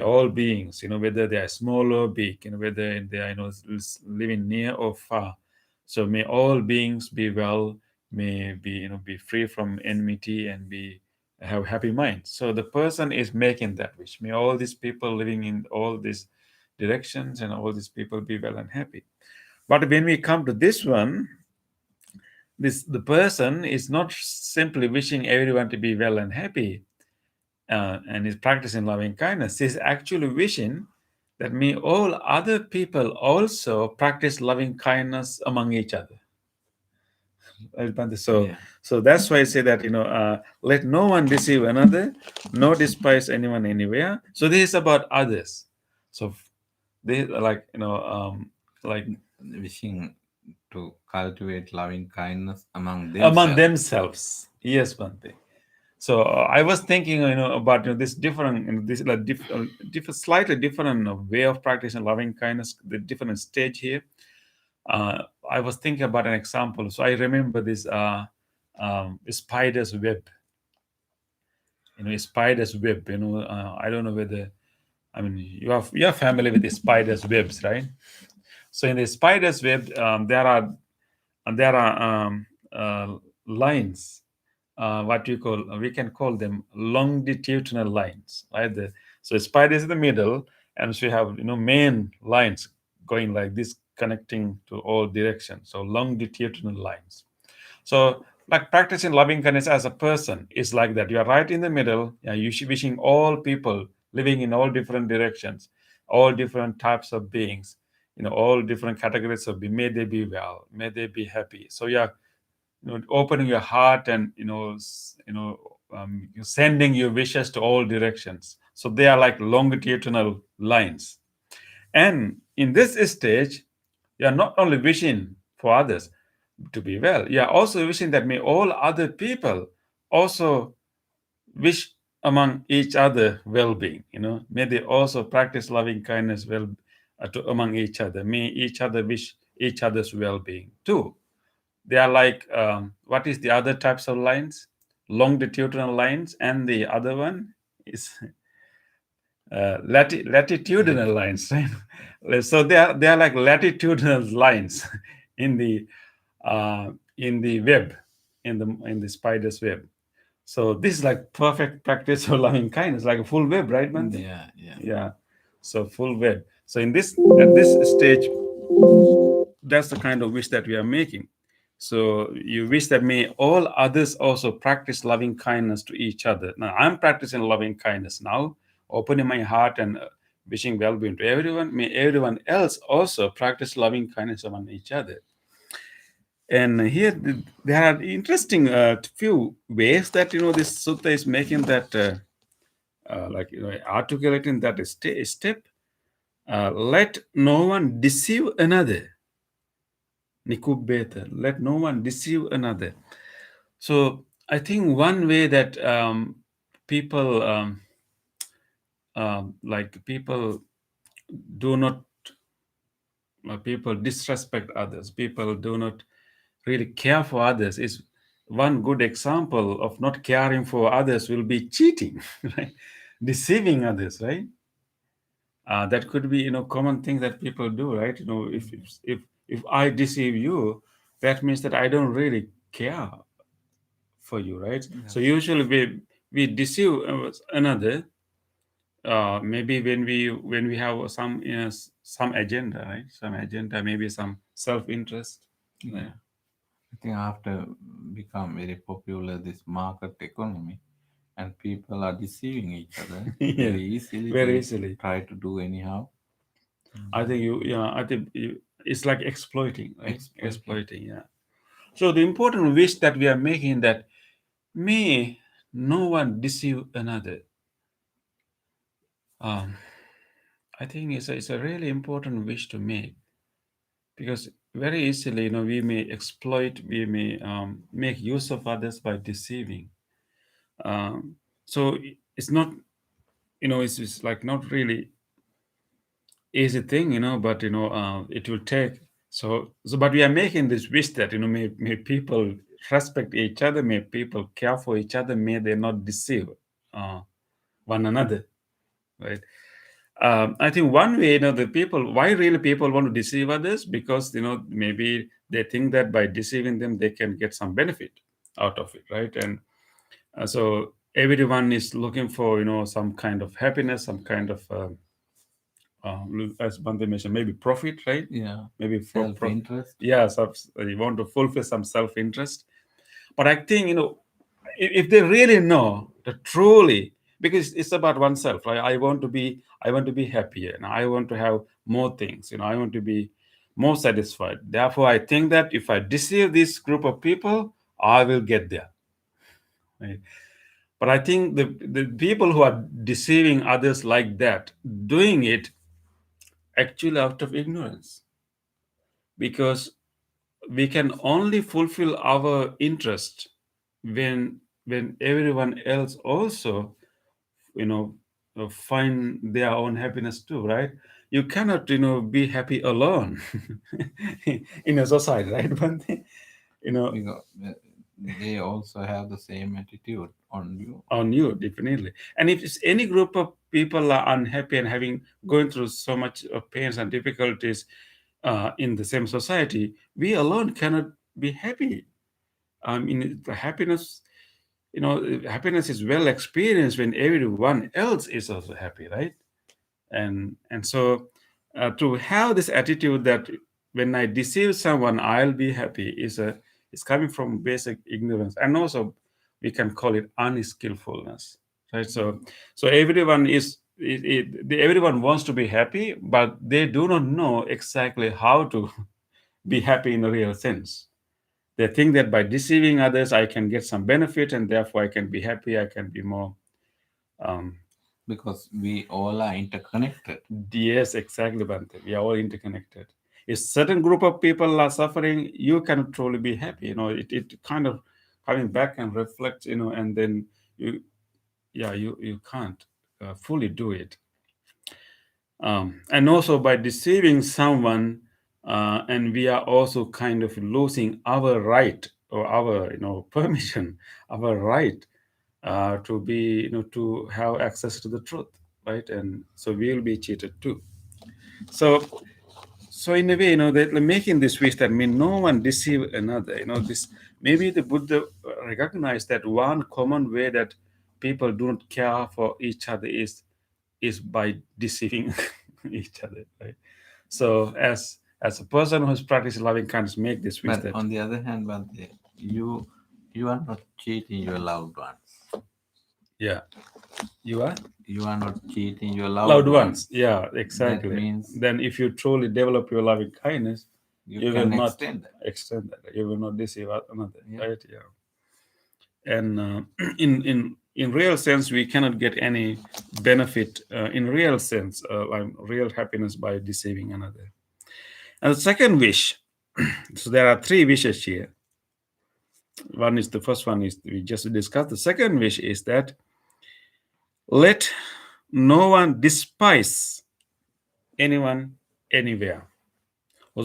all beings, whether they are small or big, whether they are living near or far, so may all beings be well, may be free from enmity and be have happy minds. So the person is making that wish. May all these people living in all these directions and all these people be well and happy. But when we come to this one, the person is not simply wishing everyone to be well and happy, and is practicing loving kindness. He's actually wishing that may all other people also practice loving kindness among each other. So, Yeah. so that's why I say that let no one deceive another, nor despise anyone anywhere. So this is about others. So they like Wishing to cultivate loving kindness among among themselves. themselves. Yes, Bhante. So I was thinking, about this different, this slightly different way of practicing loving kindness, the different stage here. I was thinking about an example. So I remember this spider's web. Spider's web. I don't know whether, I mean, you're familiar with the spider's webs, right? So in the spider's web, there are lines, what we can call them longitudinal lines, right? So a spider is in the middle, and so you have main lines going like this, connecting to all directions. So longitudinal lines. So like practicing loving kindness as a person is like that. You are right in the middle. Yeah, you should wishing all people living in all different directions, all different types of beings, all different categories of being. May they be well, may they be happy. So yeah, opening your heart and sending your wishes to all directions. So they are like longitudinal lines. And in this stage, you are not only wishing for others to be well, you are also wishing that may all other people also wish among each other well-being. May they also practice loving kindness among each other. May each other wish each other's well-being too. They are like, what is the other types of lines? Longitudinal lines, and the other one is latitudinal lines, right? So they are like latitudinal lines in the web, in the spider's web. So this is like perfect practice of loving kindness, like a full web, right, man? Yeah. So full web. So at this stage, that's the kind of wish that we are making. So you wish that may all others also practice loving kindness to each other. Now I'm practicing loving kindness now, opening my heart and wishing well-being to everyone. May everyone else also practice loving kindness among each other. And here there are interesting few ways that this sutta is making that, articulating that step. Let no one deceive another. Nikubeta. Let no one deceive another. So I think one way that people like people do not people disrespect others, people do not really care for others. Is one good example of not caring for others will be cheating, right? Deceiving others, right? That could be, common thing that people do, right? If I deceive you, that means that I don't really care for you, right? So usually we deceive another, maybe when we have some agenda, right? Some agenda, maybe some self-interest. Yeah. I think after become very popular this market economy, and people are deceiving each other Yeah, very easily. very They easily. try to do anyhow. I think it's like exploiting, right? Exploiting. Exploiting, yeah. So the important wish that we are making, that may no one deceive another. Um, I think it's a really important wish to make, because very easily, we may exploit, we may make use of others by deceiving. So it's not, it's like not really easy thing, but it will take. So but we are making this wish that, may people respect each other, may people care for each other, may they not deceive one another, right? I think one way, the people, why really people want to deceive others, because maybe they think that by deceiving them they can get some benefit out of it, right? And so everyone is looking for some kind of happiness, some kind of as Bante mentioned, maybe profit, right? Yeah. Maybe Self-interest. Yeah, so you want to fulfill some self-interest. But I think, if they really know that truly, because it's about oneself, right? I want to be happier, and I want to have more things, I want to be more satisfied. Therefore, I think that if I deceive this group of people, I will get there, right? But I think the people who are deceiving others like that, doing it actually out of ignorance, because we can only fulfill our interest when everyone else also find their own happiness too, right? You cannot be happy alone in a society, right? But Because they also have the same attitude on you. on you, definitely. And if it's any group of people are unhappy and going through so much of pains and difficulties in the same society, we alone cannot be happy. I mean, the happiness, happiness is well experienced when everyone else is also happy, right? And so to have this attitude that when I deceive someone I'll be happy is coming from basic ignorance, and also we can call it unskillfulness, right? So everyone everyone wants to be happy, but they do not know exactly how to be happy in a real sense. They think that by deceiving others I can get some benefit, and therefore I can be happy, I can be more Because we all are interconnected. yes, exactly, Bante. We are all interconnected. If certain group of people are suffering, you cannot truly be happy. It kind of coming back and reflect, and then you can't fully do it. And also by deceiving someone, and we are also kind of losing our right, or our permission, our right to be to have access to the truth, right? And so we will be cheated too. So in a way, that making this wish that no one deceive another, this maybe the Buddha recognized that one common way that people do not care for each other is by deceiving each other, right? So as a person who's practicing loving kindness, make this wish But that on the other hand, Bante, you are not cheating your loved ones. yeah, you are You are not cheating your loved ones. Yeah, exactly. That means then if you truly develop your loving kindness, you will can not extend that. extend that. You will not deceive another, Yeah. right? Yeah. And in real sense, we cannot get any benefit in real sense, like real happiness, by deceiving another. And the second wish, so there are three wishes here. The first one is we just discussed. The second wish is that let no one despise anyone anywhere. Or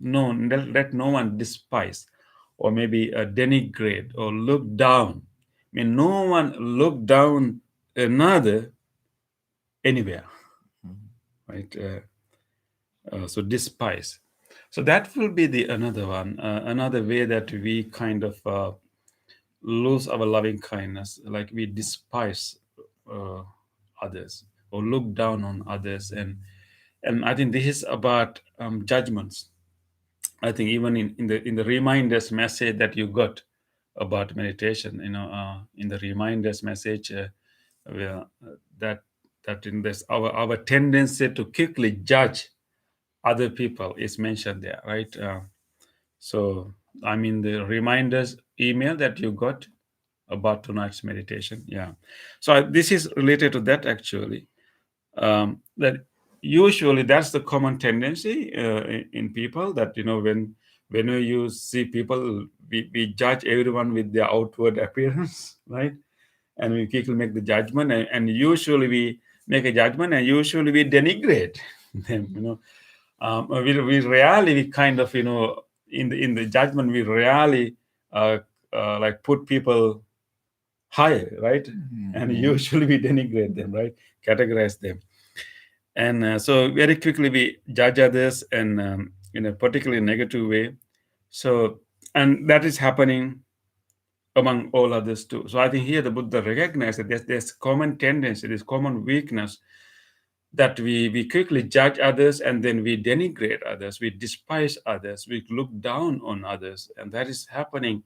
no, let no one despise or maybe denigrate or look down. I mean, no one look down another anywhere, right? So despise. So that will be the another one, another way that we kind of lose our loving kindness, like we despise uh, others or look down on others, and I think this is about judgments. I think even in the reminders message that you got about meditation, in the reminders message, that in this our tendency to quickly judge other people is mentioned there, right? So I mean the reminders email that you got about tonight's meditation, yeah. So this is related to that actually. That usually that's the common tendency in people, that when you see people, we judge everyone with their outward appearance, right? And we quickly make the judgment, and usually we make a judgment, and usually we denigrate them. We rarely, we kind of, in the judgment, we rarely like put people higher, right? And usually we denigrate them, right? Categorize them. And so very quickly we judge others, and in a particularly negative way. So, and that is happening among all others too. So I think here the Buddha recognized that there's common tendency, this common weakness, that we quickly judge others, and then we denigrate others, we despise others, we look down on others, and that is happening,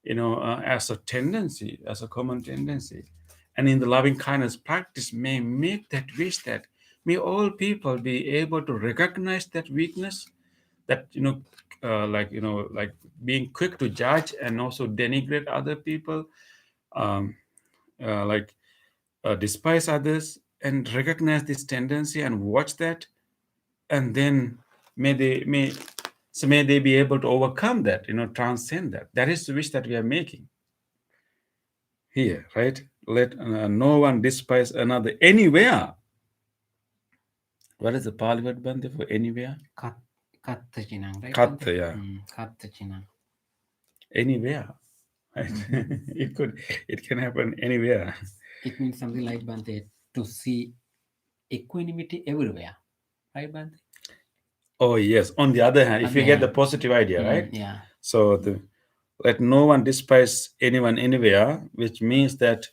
as a tendency, as a common tendency. And in the loving kindness practice, may make that wish that may all people be able to recognize that weakness, that like being quick to judge and also denigrate other people, um, like despise others, and recognize this tendency and watch that, and then may they be able to overcome that, transcend that. That is the wish that we are making here, right? Let no one despise another anywhere. What is the Pali word, Bante, for anywhere? Katta chinang, right? Katta, yeah. Katta chinang. Anywhere. Right? It can happen anywhere. It means something like, Bante, to see equanimity everywhere, right, Bante? Oh yes. On the other hand, if you get the positive idea, right? Yeah. So let no one despise anyone anywhere, which means that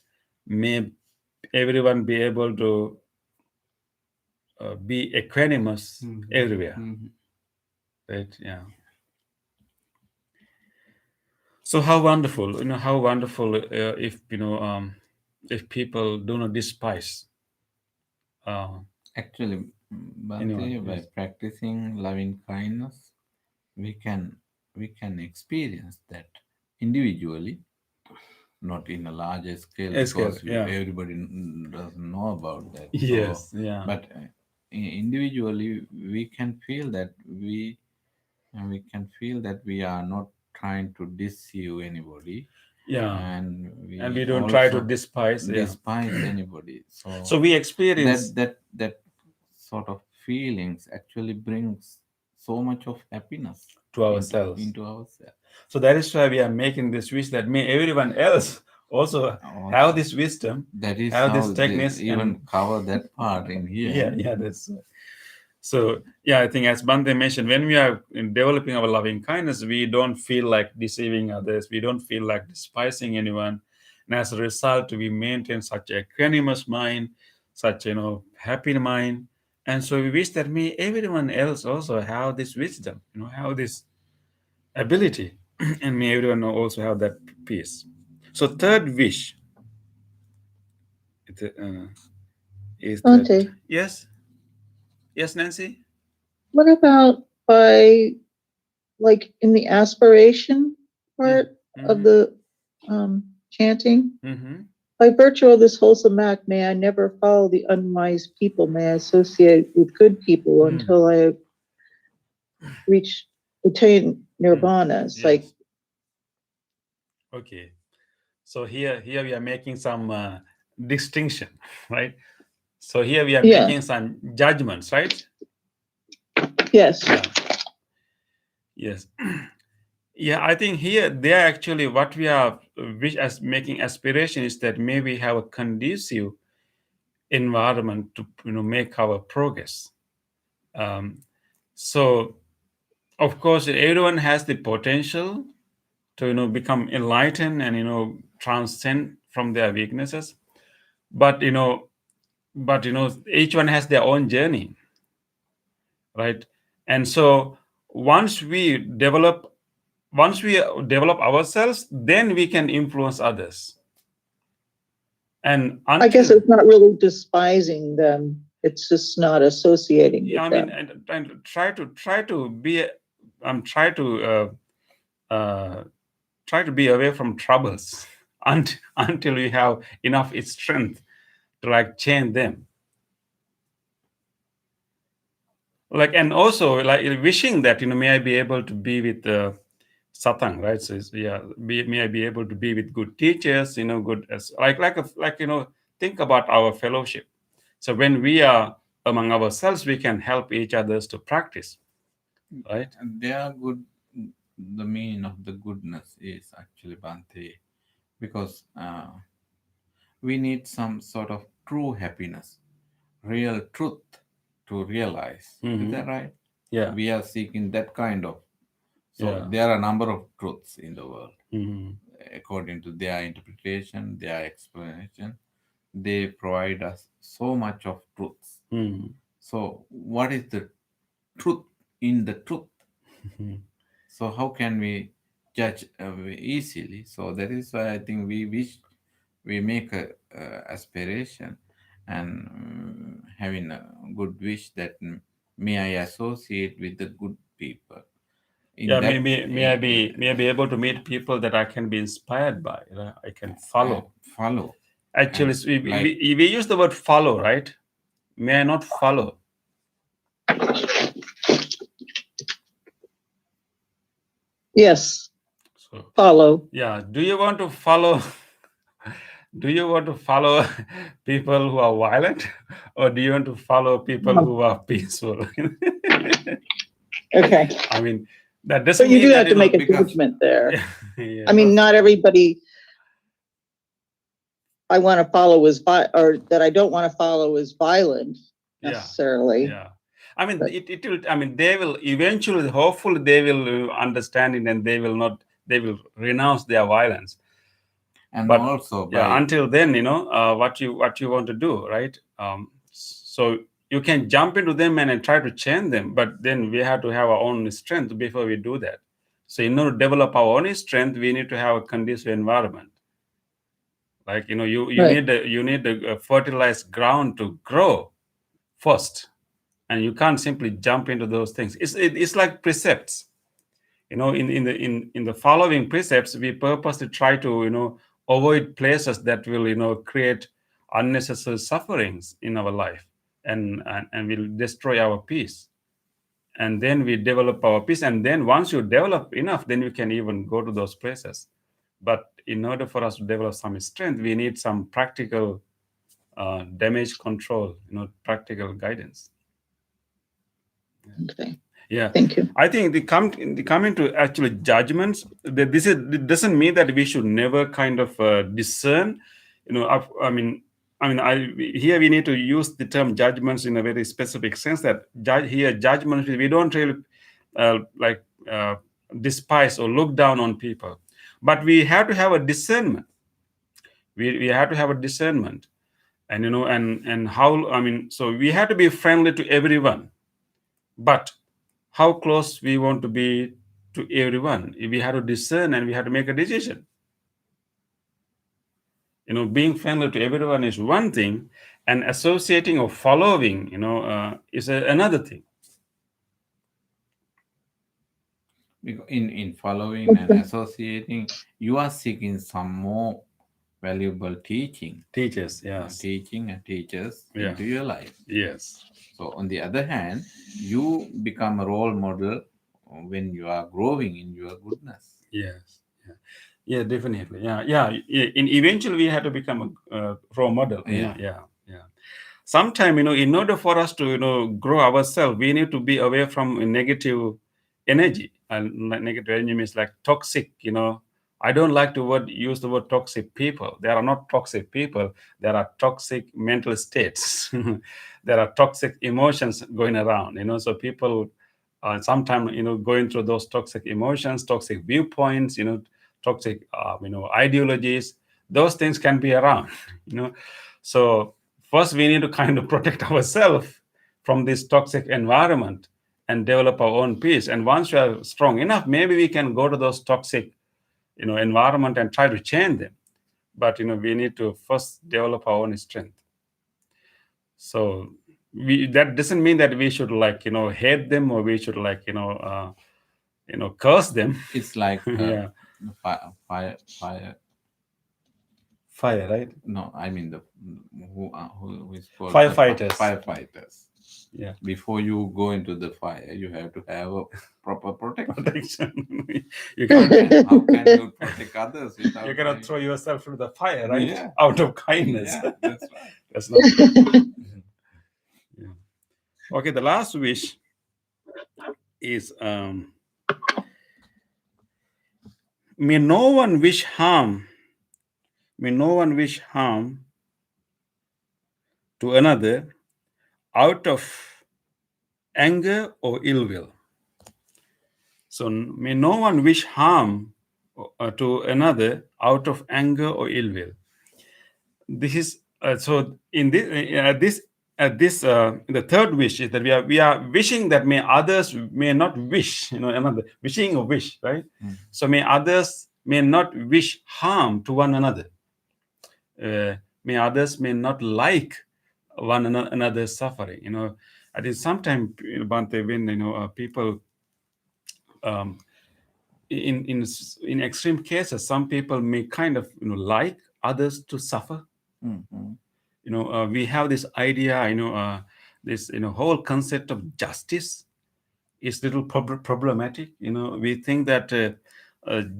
may everyone be able to be equanimous everywhere, right? Yeah. So how wonderful, how wonderful if people do not despise. Actually, Bhante, by practicing loving kindness, we can experience that individually, not in a larger scale, because everybody doesn't know about that. Yes, so, yeah. But individually, we can feel that we feel that we are not trying to deceive anybody. Yeah. And we don't try to despise anybody. So we experience that sort of feelings actually brings so much of happiness to ourselves. into ourselves. So that is why we are making this wish that may everyone else also have this wisdom, that is have how this technique, even cover that part in here. Yeah, that's so. Yeah, I think as Bante mentioned, when we are developing our loving kindness, we don't feel like deceiving others, we don't feel like despising anyone, and as a result, we maintain such a equanimous mind, such happy mind, and so we wish that may everyone else also have this wisdom, have this ability, and may everyone also have that peace. So third wish is Bhante, that yes, Nancy. what about by like in the aspiration part of the chanting? By virtue of this wholesome act, may I never follow the unwise people. May I associate with good people until I attain nirvana. It's like, okay. So here we are making some distinction, right? So here we are Yeah. making some judgments, right? Yes. Yeah. Yes. Yeah, I think here they are actually what we are as making aspiration is that maybe have a conducive environment to make our progress. So of course everyone has the potential to become enlightened and transcend from their weaknesses, but each one has their own journey, right? And so once we develop ourselves, then we can influence others. And I guess until it's not really despising them. It's just not associating with yeah, I them. mean, and try to be try to be away from troubles until we have enough strength to like change them. Like, and also like wishing that may I be able to be with Satang, right? So may I be able to be with good teachers, good as think about our fellowship. So when we are among ourselves, we can help each others to practice, right? And they are good. The meaning of the goodness is actually Bhante, because we need some sort of true happiness, real truth to realize. Is that right? Yeah. We are seeking that kind of. So Yeah. there are a number of truths in the world. Mhm. According to their interpretation, their explanation, they provide us so much of truths. Mhm. So what is the truth in the truth? Mhm. So how can we judge easily? So that is why I think we wish we make a aspiration and having a good wish that may I associate with the good people. In Yeah, that, may I be able to meet people that I can be inspired by, I can follow. follow. Actually, And we use the word follow, right? May I not follow? Yes. So Follow. yeah, do you want to follow? Do you want to follow people who are violent, or do you want to follow people who are peaceful? Okay. I mean, that doesn't But you mean do that have to make a because- judgment there. Yeah. I mean, not everybody I want to follow is or that I don't want to follow is violent necessarily. Yeah. I mean, But- it will. I mean, they will eventually, hopefully, they will understand it, and they will not. They will renounce their violence. and But also yeah, by until then, what you want to do, right? So you can jump into them and try to change them, but then we have to have our own strength before we do that. So in order to develop our own strength, we need to have a conducive environment. Like you Right. need a fertilized ground to grow first, and you can't simply jump into those things. It's like precepts. In the following precepts, we purposely try to avoid places that will create unnecessary sufferings in our life and will destroy our peace. And then we develop our peace, and then once you develop enough, then you can even go to those places. But in order for us to develop some strength, we need some practical damage control, practical guidance. Okay. Yeah. Thank you. I think the coming to actually judgments, it doesn't mean that we should never kind of discern. Here we need to use the term judgments in a very specific sense. That judgments, we don't really despise or look down on people, but we have to have a discernment. We have to have a discernment, and and how. So we have to be friendly to everyone, but how close we want to be to everyone. We have to discern and we have to make a decision. Being friendly to everyone is one thing, and associating or following, is another thing. in following and associating, you are seeking some more valuable teaching. Teachers, yes. Teaching and teachers Yeah. into your life. Yes. So on the other hand, you become a role model when you are growing in your goodness. Yes. Yeah, definitely. Yeah. In eventually we have to become a role model. Yeah. Yeah. sometimes, in order for us to, grow ourselves, we need to be away from negative energy. And negative energy means like toxic. I don't like to use the word toxic people. There are not toxic people. There are toxic mental states. There are toxic emotions going around. So people sometimes, going through those toxic emotions, toxic viewpoints, toxic, ideologies. Those things can be around. So first we need to kind of protect ourselves from this toxic environment and develop our own peace. And once we are strong enough, maybe we can go to those toxic, environment and try to change them. But we need to first develop our own strength. So that doesn't mean that we should hate them, or we should curse them. It's like Yeah. Fire, right? No, I mean who is called Firefighters. Firefighters. Yeah. Before you go into the fire, you have to have a proper protection. You can How can you protect others without? you cannot throw yourself through the fire, right? Yeah. Out of kindness. Yeah, that's right. That's not good. Yeah. Okay, the last wish is may no one wish harm. May no one wish harm to another out of anger or ill will. So may no one wish harm to another out of anger or ill will. This is so in this the third wish is that we are wishing that may others may not wish, another wishing a wish, right? So may others may not wish harm to one another. May others may not like one another's suffering. I think sometimes, Bhante, when people in extreme cases, some people may kind of like others to suffer. We have this idea, this whole concept of justice is little problematic. We think that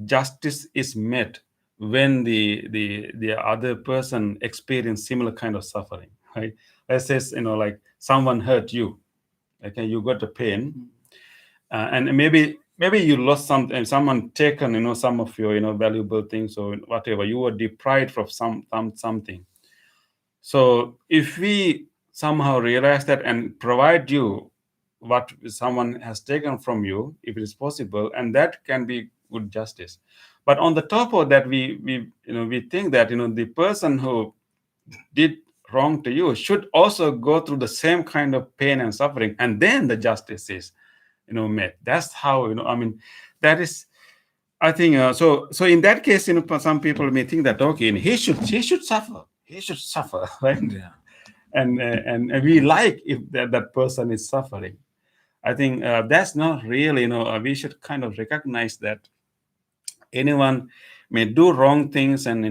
justice is met when the other person experience similar kind of suffering, right? Let's say, like someone hurt you, okay, you got the pain, and maybe you lost something, someone taken some of your valuable things or whatever, you were deprived of something. So if we somehow realize that and provide you what someone has taken from you, if it is possible, and that can be good justice. But on the top of that, we think that the person who did wrong to you should also go through the same kind of pain and suffering, and then the justice is met. That's how that is, I think. So in that case, some people may think that okay, he should suffer. He should suffer, right? Yeah. And we like if that person is suffering. I think that's not really. We should kind of recognize that anyone may do wrong things and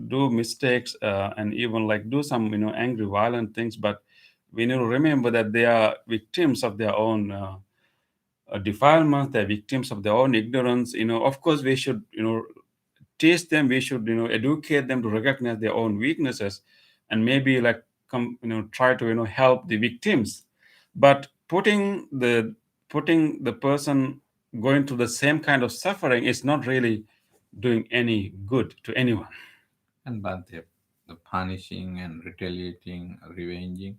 do mistakes and even do some angry, violent things, but we need to remember that they are victims of their own defilements. They're victims of their own ignorance. Of course, we should teach them. We should educate them to recognize their own weaknesses, and maybe try to help the victims. But putting the person going through the same kind of suffering is not really doing any good to anyone. And but the punishing and retaliating, revenging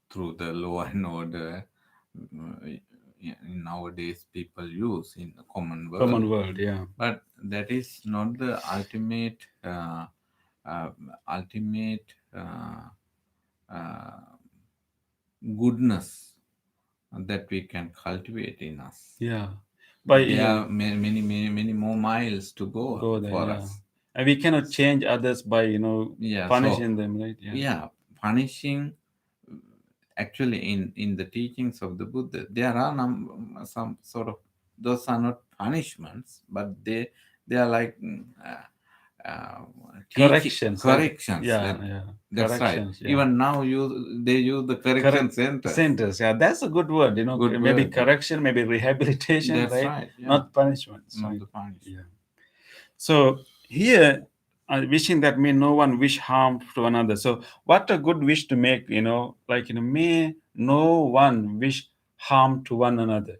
through the law and order nowadays people use in the common world. Yeah. But that is not the ultimate goodness that we can cultivate in us. Yeah. But there are many more miles to go there, for yeah. us. And we cannot change others by punishing them, right? Punishing. Actually, in the teachings of the Buddha, there are some sort of, those are not punishments, but they are like corrections. Yeah, that's corrections, right. yeah. Even now, they use the correction centers. Yeah, that's a good word. Maybe word. Correction, maybe rehabilitation. That's right. Yeah. Not punishments. Not right? the punishment. Yeah. So here, wishing that may no one wish harm to another. So what a good wish to make, may no one wish harm to one another.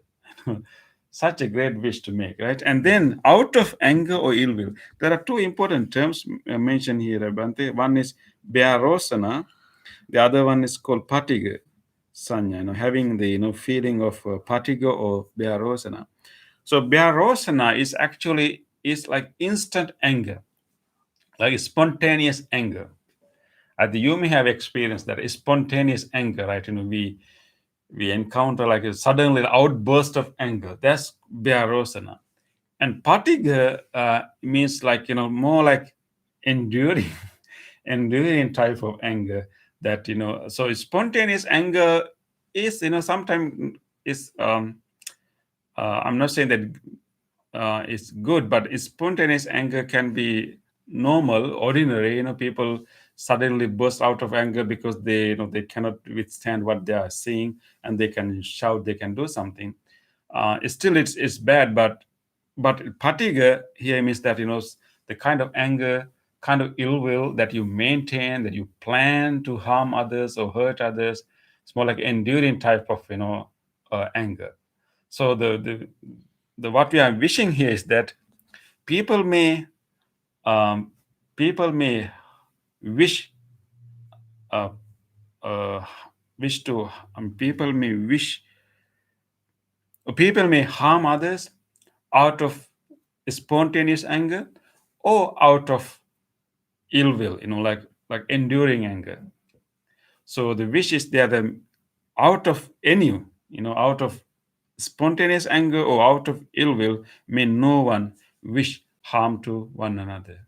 Such a great wish to make, right? And then out of anger or ill will, there are two important terms mentioned here, Bante. One is bearosana, the other one is called patiga sanya, having the feeling of patiga or bearosana. So bearosana is like instant anger, like spontaneous anger. You may have experienced that spontaneous anger, right? We encounter like a suddenly outburst of anger. That's bearosana. And patiga means like more like enduring, enduring type of anger. That so spontaneous anger is sometimes is I'm not saying that it's good, but spontaneous anger can be normal, ordinary. People suddenly burst out of anger because they cannot withstand what they are seeing, and they can shout, they can do something. Still, it's bad, but patiga here means that the kind of anger, kind of ill will that you maintain, that you plan to harm others or hurt others. It's more like enduring type of anger. So the what we are wishing here is that people may um, people may wish uh, wish to people may harm others out of spontaneous anger or out of ill will, like enduring anger. So the wish is that out of any, out of spontaneous anger or out of ill will, may no one wish harm to one another.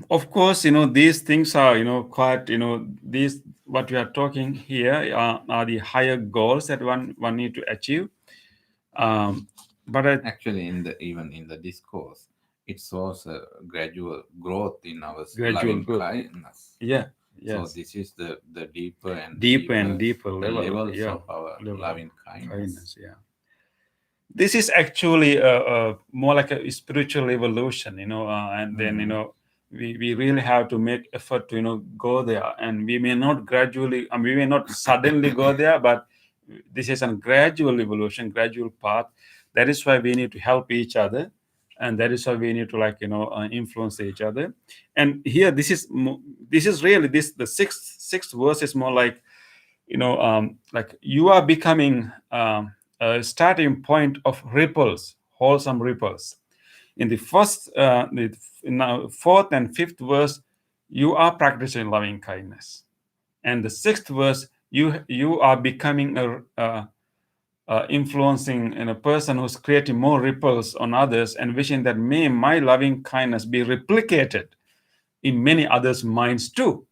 Of course, these things are, quite, these what we are talking here are the higher goals that one need to achieve. But Actually, even in the discourse, it shows a gradual growth in our Gradual loving growth. kindness. yeah, So yes, this is the deeper and deeper and deeper the level, levels yeah, of our level of loving kindness. yeah. This is actually more like a spiritual evolution, and then we really have to make effort to go there, and we may not gradually, we may not suddenly go there, but this is a gradual evolution, gradual path. That is why we need to help each other, and that is why we need to influence each other. And here, this is really the sixth verse is more like like you are becoming a starting point of ripples, wholesome ripples. In the first, now fourth and fifth verse, you are practicing loving kindness, and the sixth verse, you are becoming influencing in a person who's creating more ripples on others, and wishing that may my loving kindness be replicated in many others' minds too.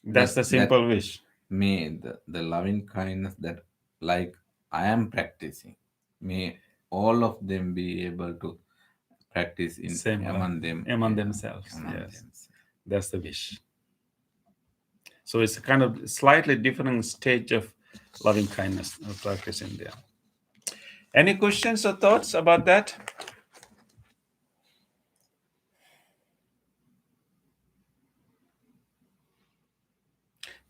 That's the simple wish. May the loving kindness that like I am practicing, may all of them be able to practice in Same among them, among themselves. among Yes, themselves. that's the wish. So it's a kind of slightly different stage of loving kindness practice in there. Any questions or thoughts about that?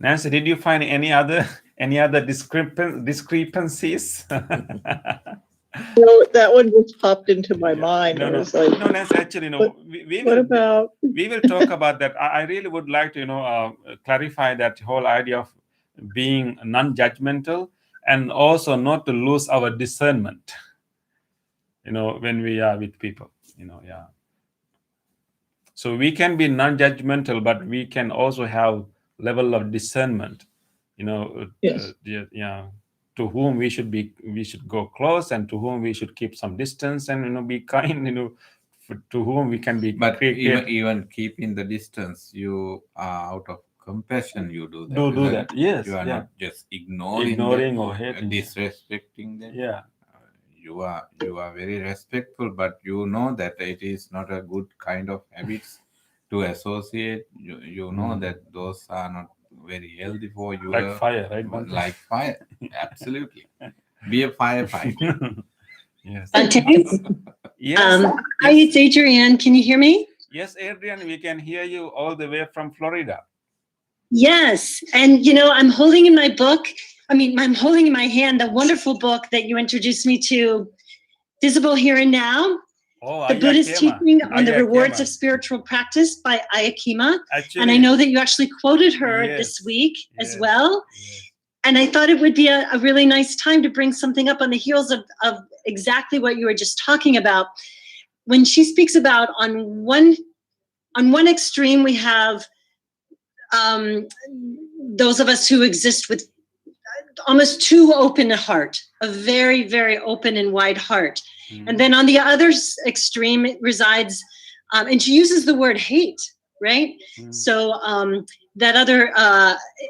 Nancy, did you find any other discrepancies? No, that one just popped into my mind. I was like, no, Nancy, actually, no. what about? We will talk about that. I really would like to, clarify that whole idea of being non-judgmental, and also not to lose our discernment, when we are with people, yeah. So we can be non-judgmental, but we can also have level of discernment, Yes. yeah, to whom we should go close, and to whom we should keep some distance, and be kind, to whom we can be. But even keeping the distance, you are out of compassion. You do that. Do that. Yes. You are yeah. not just ignoring them, or hating. disrespecting them. Yeah. You are very respectful, but you know that it is not a good kind of habits to associate. You know that those are not very healthy for you. Like fire, right? Like fire. Absolutely. Be a firefighter. Yes. Bante, Yes. Hi, it's Adrienne. Can you hear me? Yes, Adrian, we can hear you all the way from Florida. Yes. And, you know, I'm holding in my book. I'm holding in my hand the wonderful book that you introduced me to, Visible Here and Now, the Buddhist teaching on the rewards of spiritual practice by Ayakema. Actually, and I know that you actually quoted her this week as well. Yes. And I thought it would be a really nice time to bring something up on the heels of exactly what you were just talking about. When she speaks about on one extreme, we have those of us who exist with almost too open a heart, a very, very open and wide heart. And then on the other extreme, it resides, and she uses the word hate, right? So that other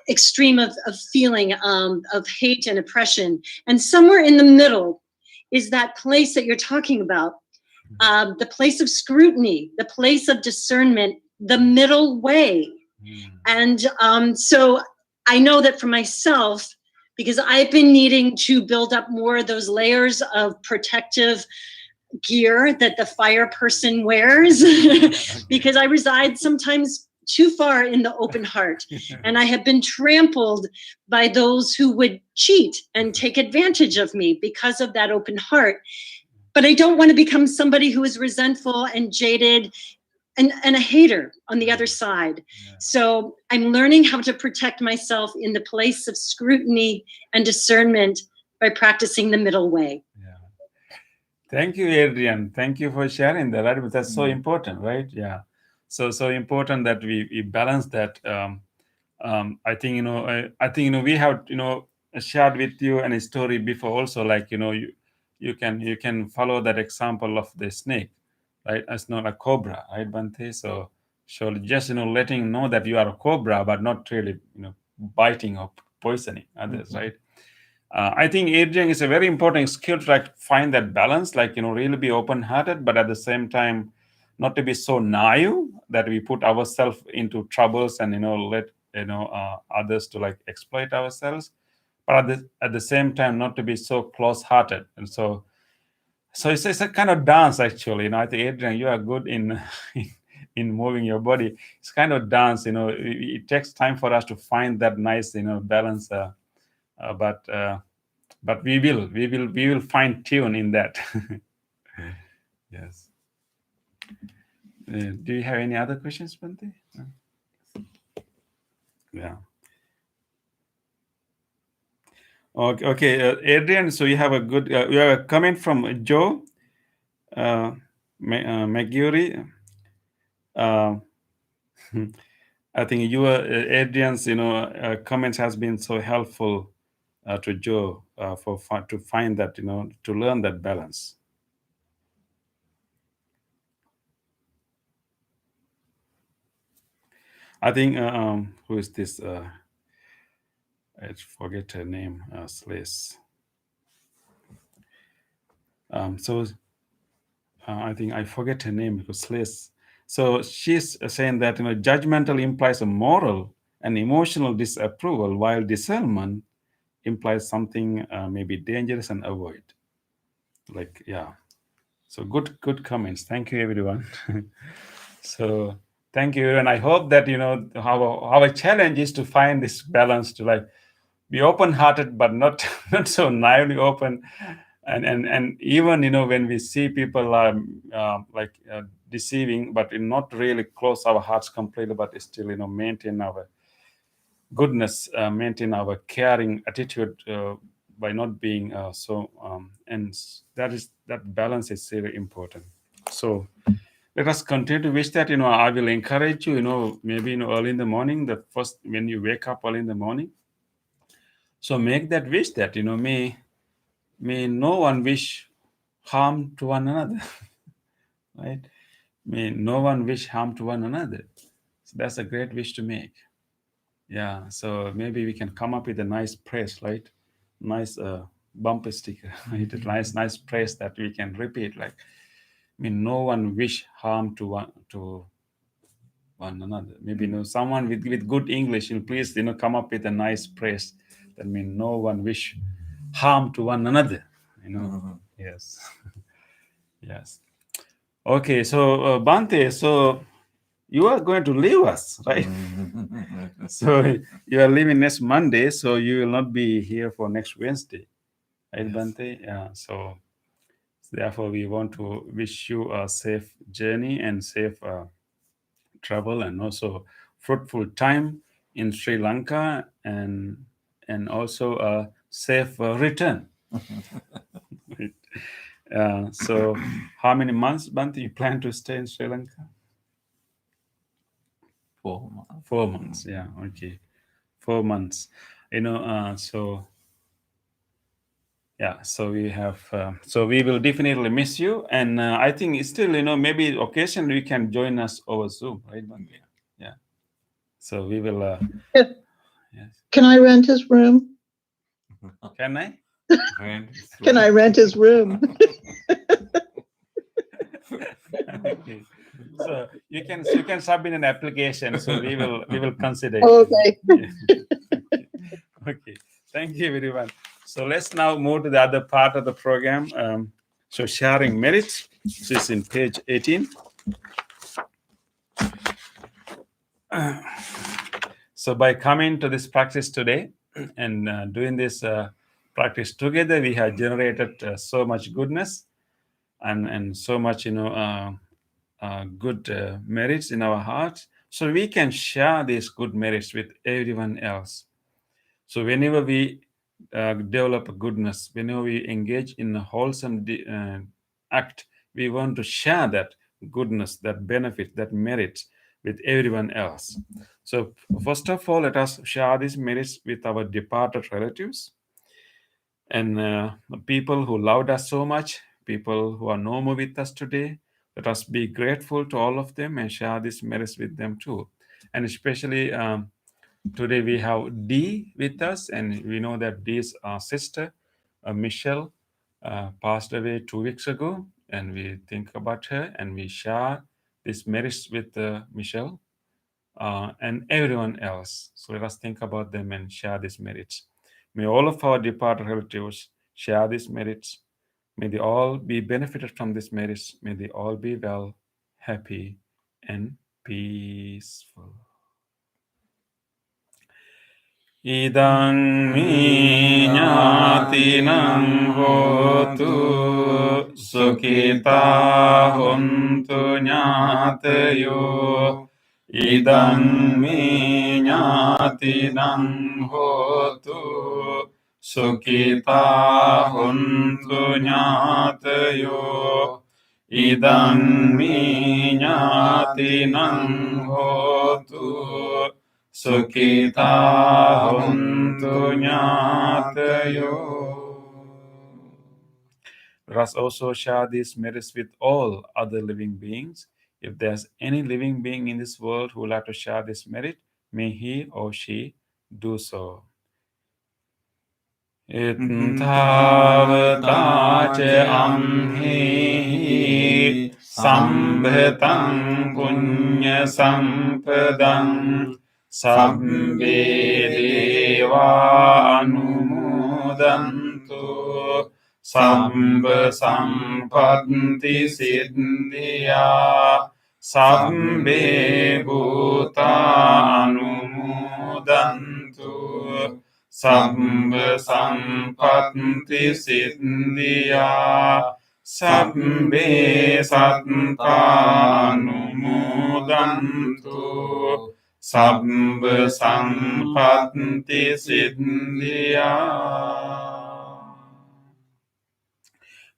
extreme of feeling of hate and oppression. And somewhere in the middle is that place that you're talking about, the place of scrutiny, the place of discernment, the middle way. And so I know that for myself, because I've been needing to build up more of those layers of protective gear that the fire person wears, because I reside sometimes too far in the open heart. And I have been trampled by those who would cheat and take advantage of me because of that open heart. But I don't want to become somebody who is resentful and jaded and a hater on the other side. So I'm learning how to protect myself in the place of scrutiny and discernment by practicing the middle way. Thank you, Adrian. Thank you for sharing that. Right? That's so important, right? Yeah. So important that we balance that. I think we have shared with you a story before also, like you can follow that example of the snake, right? It's not a cobra, right, Bante? So just letting you know that you are a cobra, but not really biting or poisoning others, right? I think aging is a very important skill to find that balance, really be open-hearted, but at the same time, not to be so naive that we put ourselves into troubles and let others to exploit ourselves, but at the same time not to be so close-hearted. And so it's a kind of dance, actually. I think, Adrian, you are good in in moving your body. It's kind of dance. It takes time for us to find that nice balance. But we will fine tune in that. Yes. Do you have any other questions, Bante? Yeah. Okay, Adrian. So you have you have a comment from Joe McGurry. I think Adrian's comments has been so helpful to Joe to find that to learn that balance. I think who is this? I forget her name. Sliss. I think I forget her name because Sliss. So she's saying that judgmental implies a moral and emotional disapproval, while discernment implies something maybe dangerous and avoid. So good comments. Thank you, everyone. So thank you, and I hope that our challenge is to find this balance to be open-hearted, but not so naively open, and even when we see people deceiving, but not really close our hearts completely, but still maintain our goodness, maintain our caring attitude by not being and that balance is very important. So let us continue to wish that I will encourage you maybe early in the morning, the first when you wake up early in the morning. So make that wish that may no one wish harm to one another. Right? May no one wish harm to one another. So that's a great wish to make. Yeah. So maybe we can come up with a nice praise, right? Nice bumper sticker, right? Nice praise that we can repeat, no one wish harm to one another. Maybe someone with good English, please come up with a nice praise that means no one wish harm to one another. Yes. Yes. Okay, so Bante, so you are going to leave us, right? So you are leaving next Monday, so you will not be here for next Wednesday, right, Yes. Bante? Yeah. So therefore, we want to wish you a safe journey and safe travel, and also fruitful time in Sri Lanka, and also a safe return. So, how many months, Bante, you plan to stay in Sri Lanka? 4 months. 4 months. Yeah. Okay. 4 months. So yeah. So we have. So we will definitely miss you, and I think it's still, maybe occasionally you can join us over Zoom, right, Bante? Yeah. So we will. Yeah. Yes. Can I rent his room? Can I? Rent his Can I room. rent his room? Okay. So you can submit an application. So we will consider it. Okay. Yeah. Okay. Thank you, everyone. So let's now move to the other part of the program. So sharing merits. This is in page 18. So by coming to this practice today and doing this practice together, we have generated so much goodness and so much good merits in our hearts, so we can share these good merits with everyone else. So whenever we develop a goodness, whenever we engage in a wholesome act, we want to share that goodness, that benefit, that merit with everyone else. So first of all, let us share these merits with our departed relatives and people who loved us so much, people who are no more with us today. Let us be grateful to all of them and share these merits with them too. And especially today we have Dee with us, and we know that Dee's sister, Michelle, passed away 2 weeks ago, and we think about her and we share these merits with Michelle and everyone else. So let us think about them and share these merits. May all of our departed relatives share these merits. May they all be benefited from these merits. May they all be well, happy, and peaceful. Idang mi ñatinang hotu sukita hontu ñatayo. Idang mi ñatinang hotu sukita hontu ñatayo. Idang mi ñatinang hotu Sukita hontu ñatayo. Let us also share these merits with all other living beings. If there's any living being in this world who would like to share this merit, may he or she do so. Ittavata ce amhi sambhatam punya sampadam sabbe deva anumodantu sabba sampatti siddhya sabbe bhuta anumodantu Sabba sampatti siddhya sabbe satta anumodantu sabba sampatti siddhya.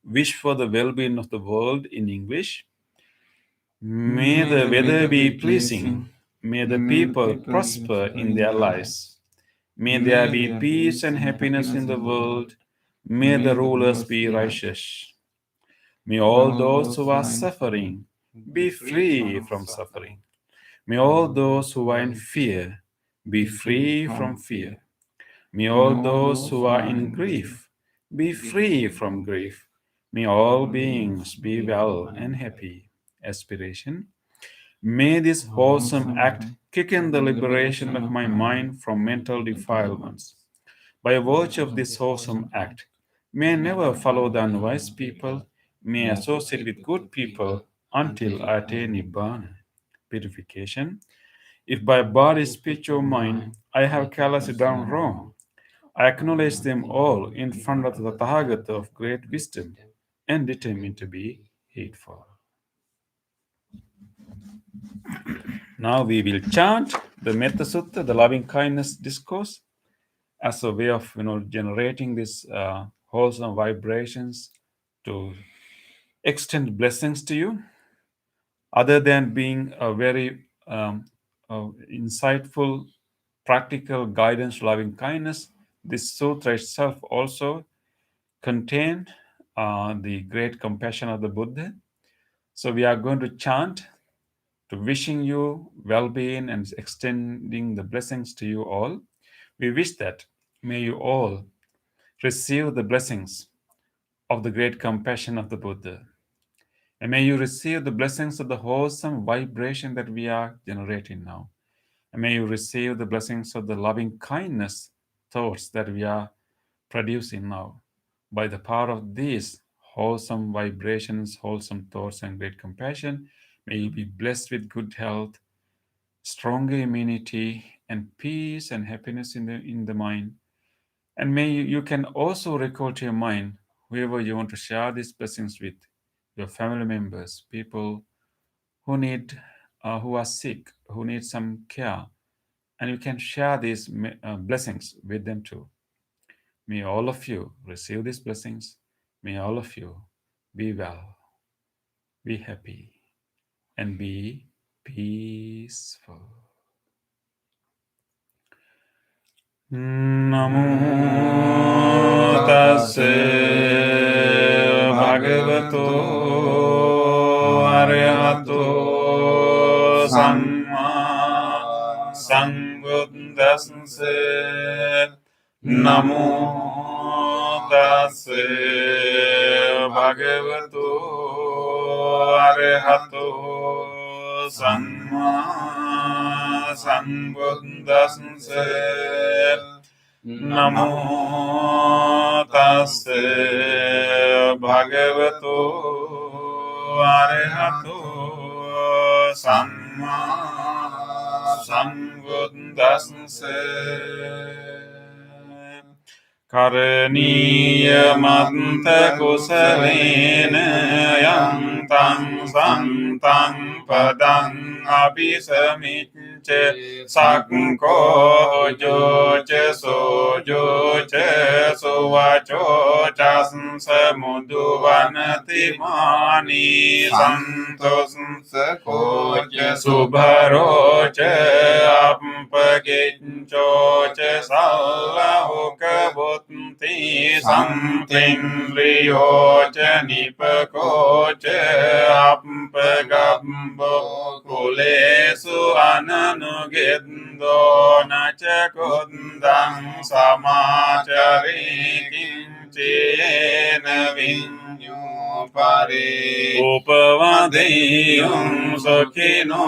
Wish for the well-being of the world in English. May the weather be pleasing. May the people prosper in their lives. May there be peace and happiness in the world. May the rulers be righteous. May all those who are suffering be free from suffering. May all those who are in fear be free from fear. May all those who are in grief be free from grief. May all beings be well and happy. Aspiration. May this wholesome act kick in the liberation of my mind from mental defilements. By virtue of this wholesome act, may I never follow the unwise people, may I associate with good people until I attain Nibbana, purification. If by body, speech, or mind I have callously done wrong, I acknowledge them all in front of the Tathagata of great wisdom and determine to be hateful. Now we will chant the Metta Sutta, the loving kindness discourse, as a way of generating these wholesome vibrations to extend blessings to you. Other than being a very insightful, practical guidance, loving kindness, this sutra itself also contained the great compassion of the Buddha. So we are going to chant to wishing you well-being and extending the blessings to you all. We wish that may you all receive the blessings of the great compassion of the Buddha. And may you receive the blessings of the wholesome vibration that we are generating now. And may you receive the blessings of the loving kindness thoughts that we are producing now. By the power of these wholesome vibrations, wholesome thoughts, and great compassion, may you be blessed with good health, stronger immunity, and peace and happiness in the mind. And may you can also recall to your mind whoever you want to share these blessings with, your family members, people who who are sick, who need some care, and you can share these blessings with them too. May all of you receive these blessings. May all of you be well, be happy, and be peaceful. Namo tassa bhagavato arahato samma sambuddhassa. Namo tassa bhagavato arahato samma sambuddhassa. Namo tassa bhagavato arahato samma sambuddhassa. Karaniya manta kusalena yantam santam padang abhisamicca sakko joca sojoca suvaco casansa muduvanati mani santos koca subharoca ampagincoca sallahuka Samtindriyoca nipakoca ampagambo kulesu ananugendo naca kundang samacari kincena vinyupare upavadeyum sokino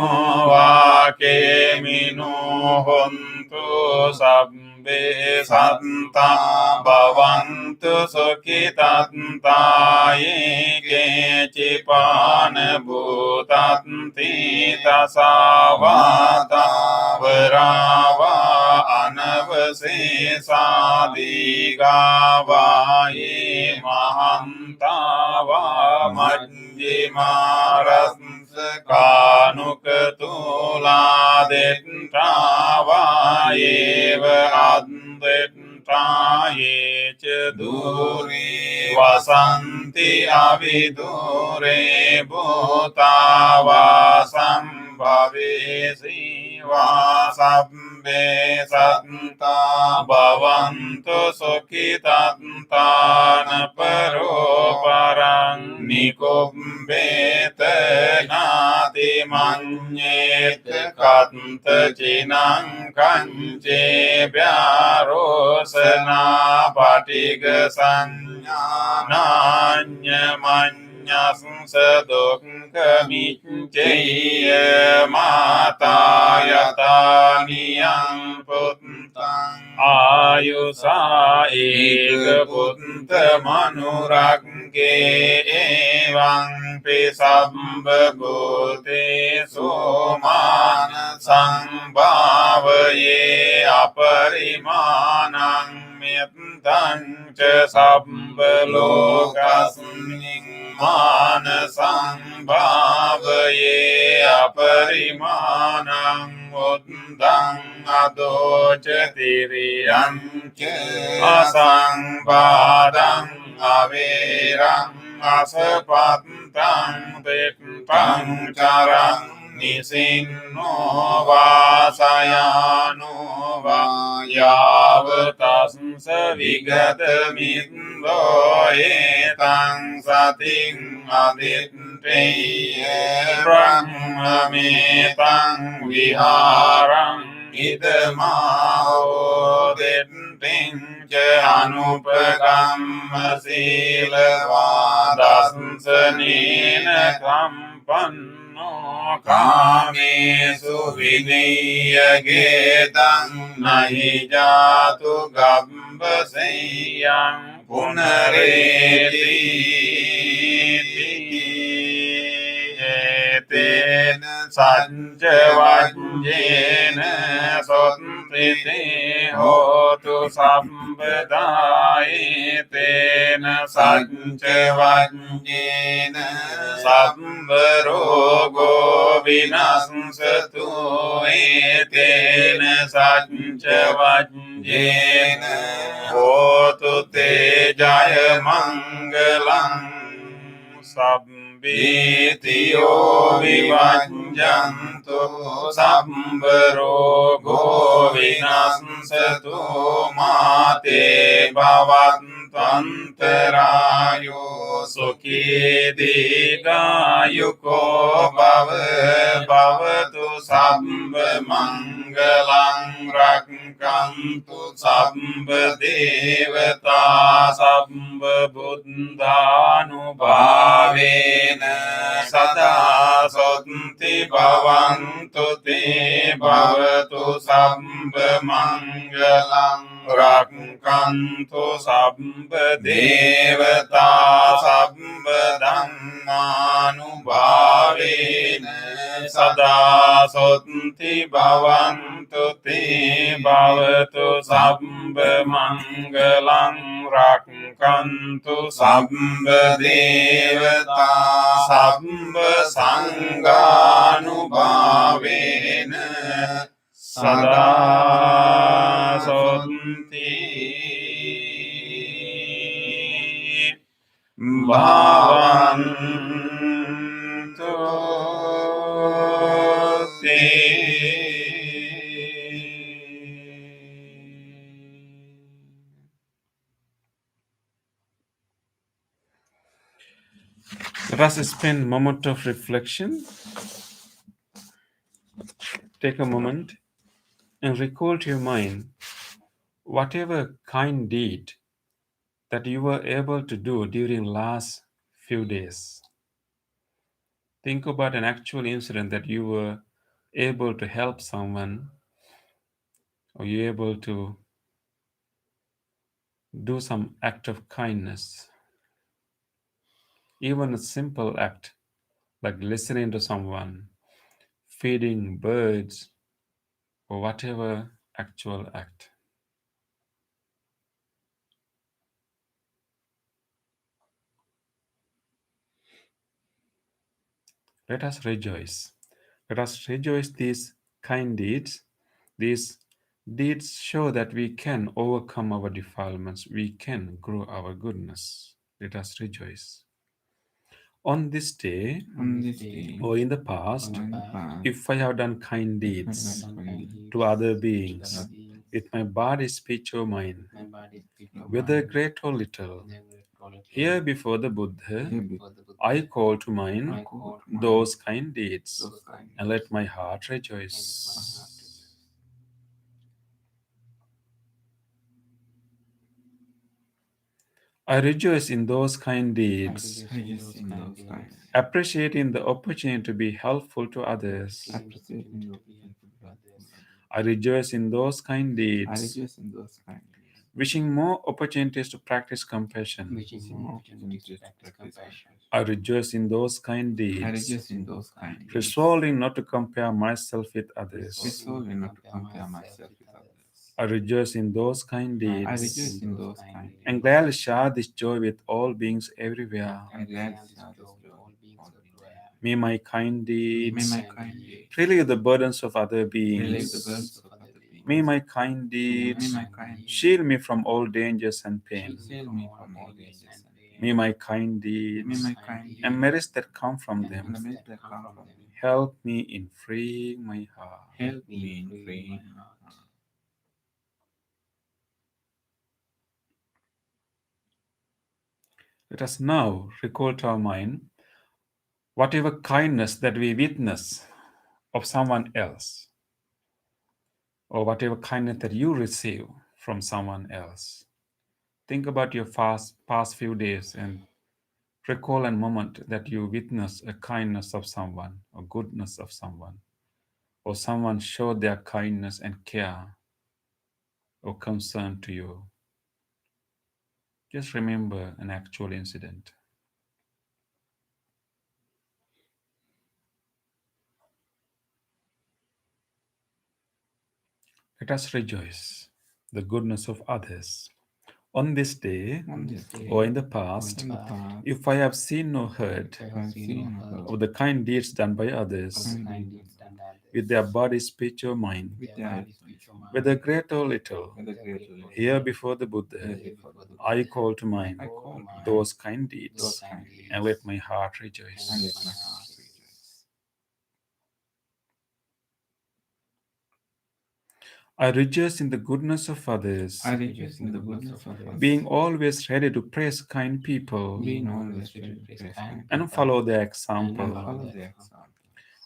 vakemino hontu sabbe santa bhavantu sukhitantaye kecipana bhutanti tasavata varava anavasesadikavaye mahantava majjimaras kanukatuladettavayev addettaye duri vasanti avidure bhutavasam bhavesi vasabbe santa bhavantu sukhitatana paroparang nikumbeta nati manyet kanta cinang kance vyarosana patiga sanyanya manyasya dukkha micceya matayataniyan puttang ayusa eka putta manuragge evang pi sabba bhutesu manasang bhavaye aparimanang mittang ca sabba lokasmin manasang bhavaye aparimanang uttang adocatiriyan asang padang averang asapatang tittang carang nisinno vasayano vayavatas savigata mindo etang sating aditteya brahmametang viharang idamaho ditting anupagamma silavadasanena kampanno kamesu viniyagedang nahi jatu gambaseyang punareti etena sanjavajjena sotrite hotu sambadai tena sanjavajjena sambarogo vinassatu etena sanjavajjena hotu te jaya mangalang sabbitiyo vivanjantu sambarogo vinassatu mate bhavantantarayo sukhi digayuko bhavatu sabba mangalang rakkantu sabba devata sabba buddhanubhavena sada santi bhavantu te bhavatu sabba mangalang rakkantu sabba devata sabba dhammanubhavena sada santi bhavantu te bhavatu sabba mangalang rakkantu sabba devata sabba sanghanubhavena sada santi bhavantu te. Let us spend a moment of reflection. Take a moment and recall to your mind whatever kind deed that you were able to do during last few days. Think about an actual incident that you were able to help someone, or you able to do some act of kindness. Even a simple act like listening to someone, feeding birds, or whatever actual act. Let us rejoice. Let us rejoice these kind deeds. These deeds show that we can overcome our defilements. We can grow our goodness. Let us rejoice. On this day, or in the past, if I have done kind deeds to other beings, with my body, speech, or mind, whether great or little, here before the Buddha, I call to mind those kind deeds, and let my heart rejoice. I rejoice in those kind deeds, appreciating the opportunity to be helpful to others. I rejoice in those kind deeds, wishing more opportunities to practice compassion. I rejoice in those kind I deeds, rejoice in those kind deeds, resolving not to compare myself with others. resolving not to compare myself with others. I rejoice in those kind I deeds, rejoice in those kind deeds, and gladly share this joy with all beings everywhere. and gladly share this joy with all beings everywhere. May my kind May deeds my kind deeds relieve the burdens of other relieve the beings. burdens of other beings. May my kind May deeds my kind deeds shield me from all dangers and pain. shield me from all dangers and pain. May my kind May deeds my kind deeds and merits that come from and the them merits that come from them help me in freeing my heart. help me in freeing my heart. Let us now recall to our mind whatever kindness that we witness of someone else, or whatever kindness that you receive from someone else. Think about your past few days and recall a moment that you witnessed a kindness of someone, or goodness of someone, or someone showed their kindness and care or concern to you. Just remember an actual incident. Let us rejoice the goodness of others. On this day, On this day, or in the past, in the past, if I have seen or heard I have seen or heard of the kind deeds done by others kind deeds done with their body, speech, or mind, with their speech or mind, whether great or little, whether great or little, here before the Buddha, here before the Buddha, I call to mind I call to mind those kind those deeds, kind deeds, and let my heart and rejoice. let my heart rejoice. I rejoice in the goodness of others, I rejoice in the goodness of others, being always ready to praise kind people being always ready to praise kind and people follow their and example. follow their example.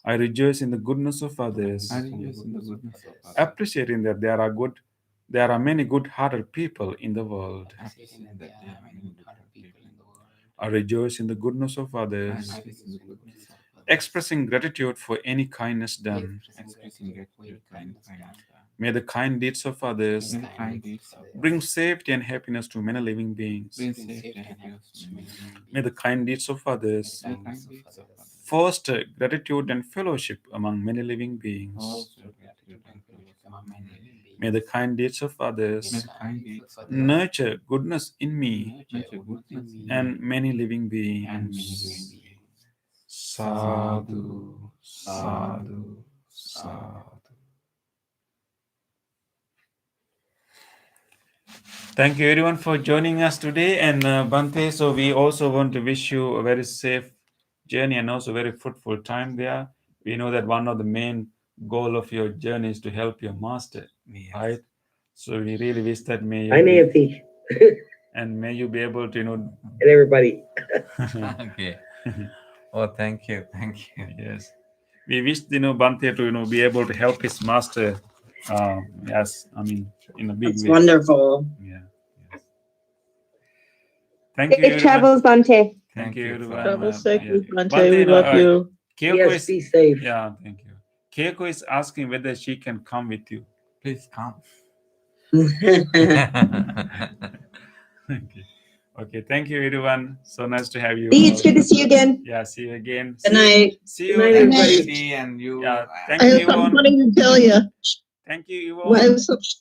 I rejoice in the goodness of others, I rejoice in the goodness of others, appreciating that there are many good-hearted people in the world. appreciating that there are many good-hearted people in the world. I rejoice in the goodness of I others, rejoice in the goodness of others, expressing gratitude for any kindness done. expressing gratitude for any kindness done. May the kind deeds of others May the kind deeds of others bring safety and happiness to many living beings. bring safety and happiness to many living beings. May the kind deeds of others May the kind deeds of others foster gratitude and fellowship among many living beings. foster gratitude and fellowship among many living beings. May the kind deeds of May others the kind deeds of others nurture goodness in me nurture goodness in and many living and many living beings. beings. Sadhu, sadhu, sadhu. Thank you everyone for joining us today. And Bante, so we also want to wish you a very safe journey and also very fruitful time there. We know that one of the main goal of your journey is to help your master, Yes. right? So we really wish that Hi, Nancy, may you be able to, and everybody. Okay. Oh, thank you. Thank you. yes, we wish Bante to be able to help his master. Yes, I mean in a big It's way. wonderful. Yeah. Yes. Thank you. Safe everyone. travels, Bante. Thank you, everyone. Travel safely, Yeah. Bante. We love you. Kyoko Yes, is, be safe. yeah, thank you. Keiko is asking whether she can come with you. Please come. Okay. Okay, thank you, everyone. So nice to have you. See, it's good to see you again. Yeah, see you again. Good night. See you. Good night, and- everybody. See, and you. Yeah, thank I you, have something Yvonne. funny to tell you. Thank you, I Yvonne. have some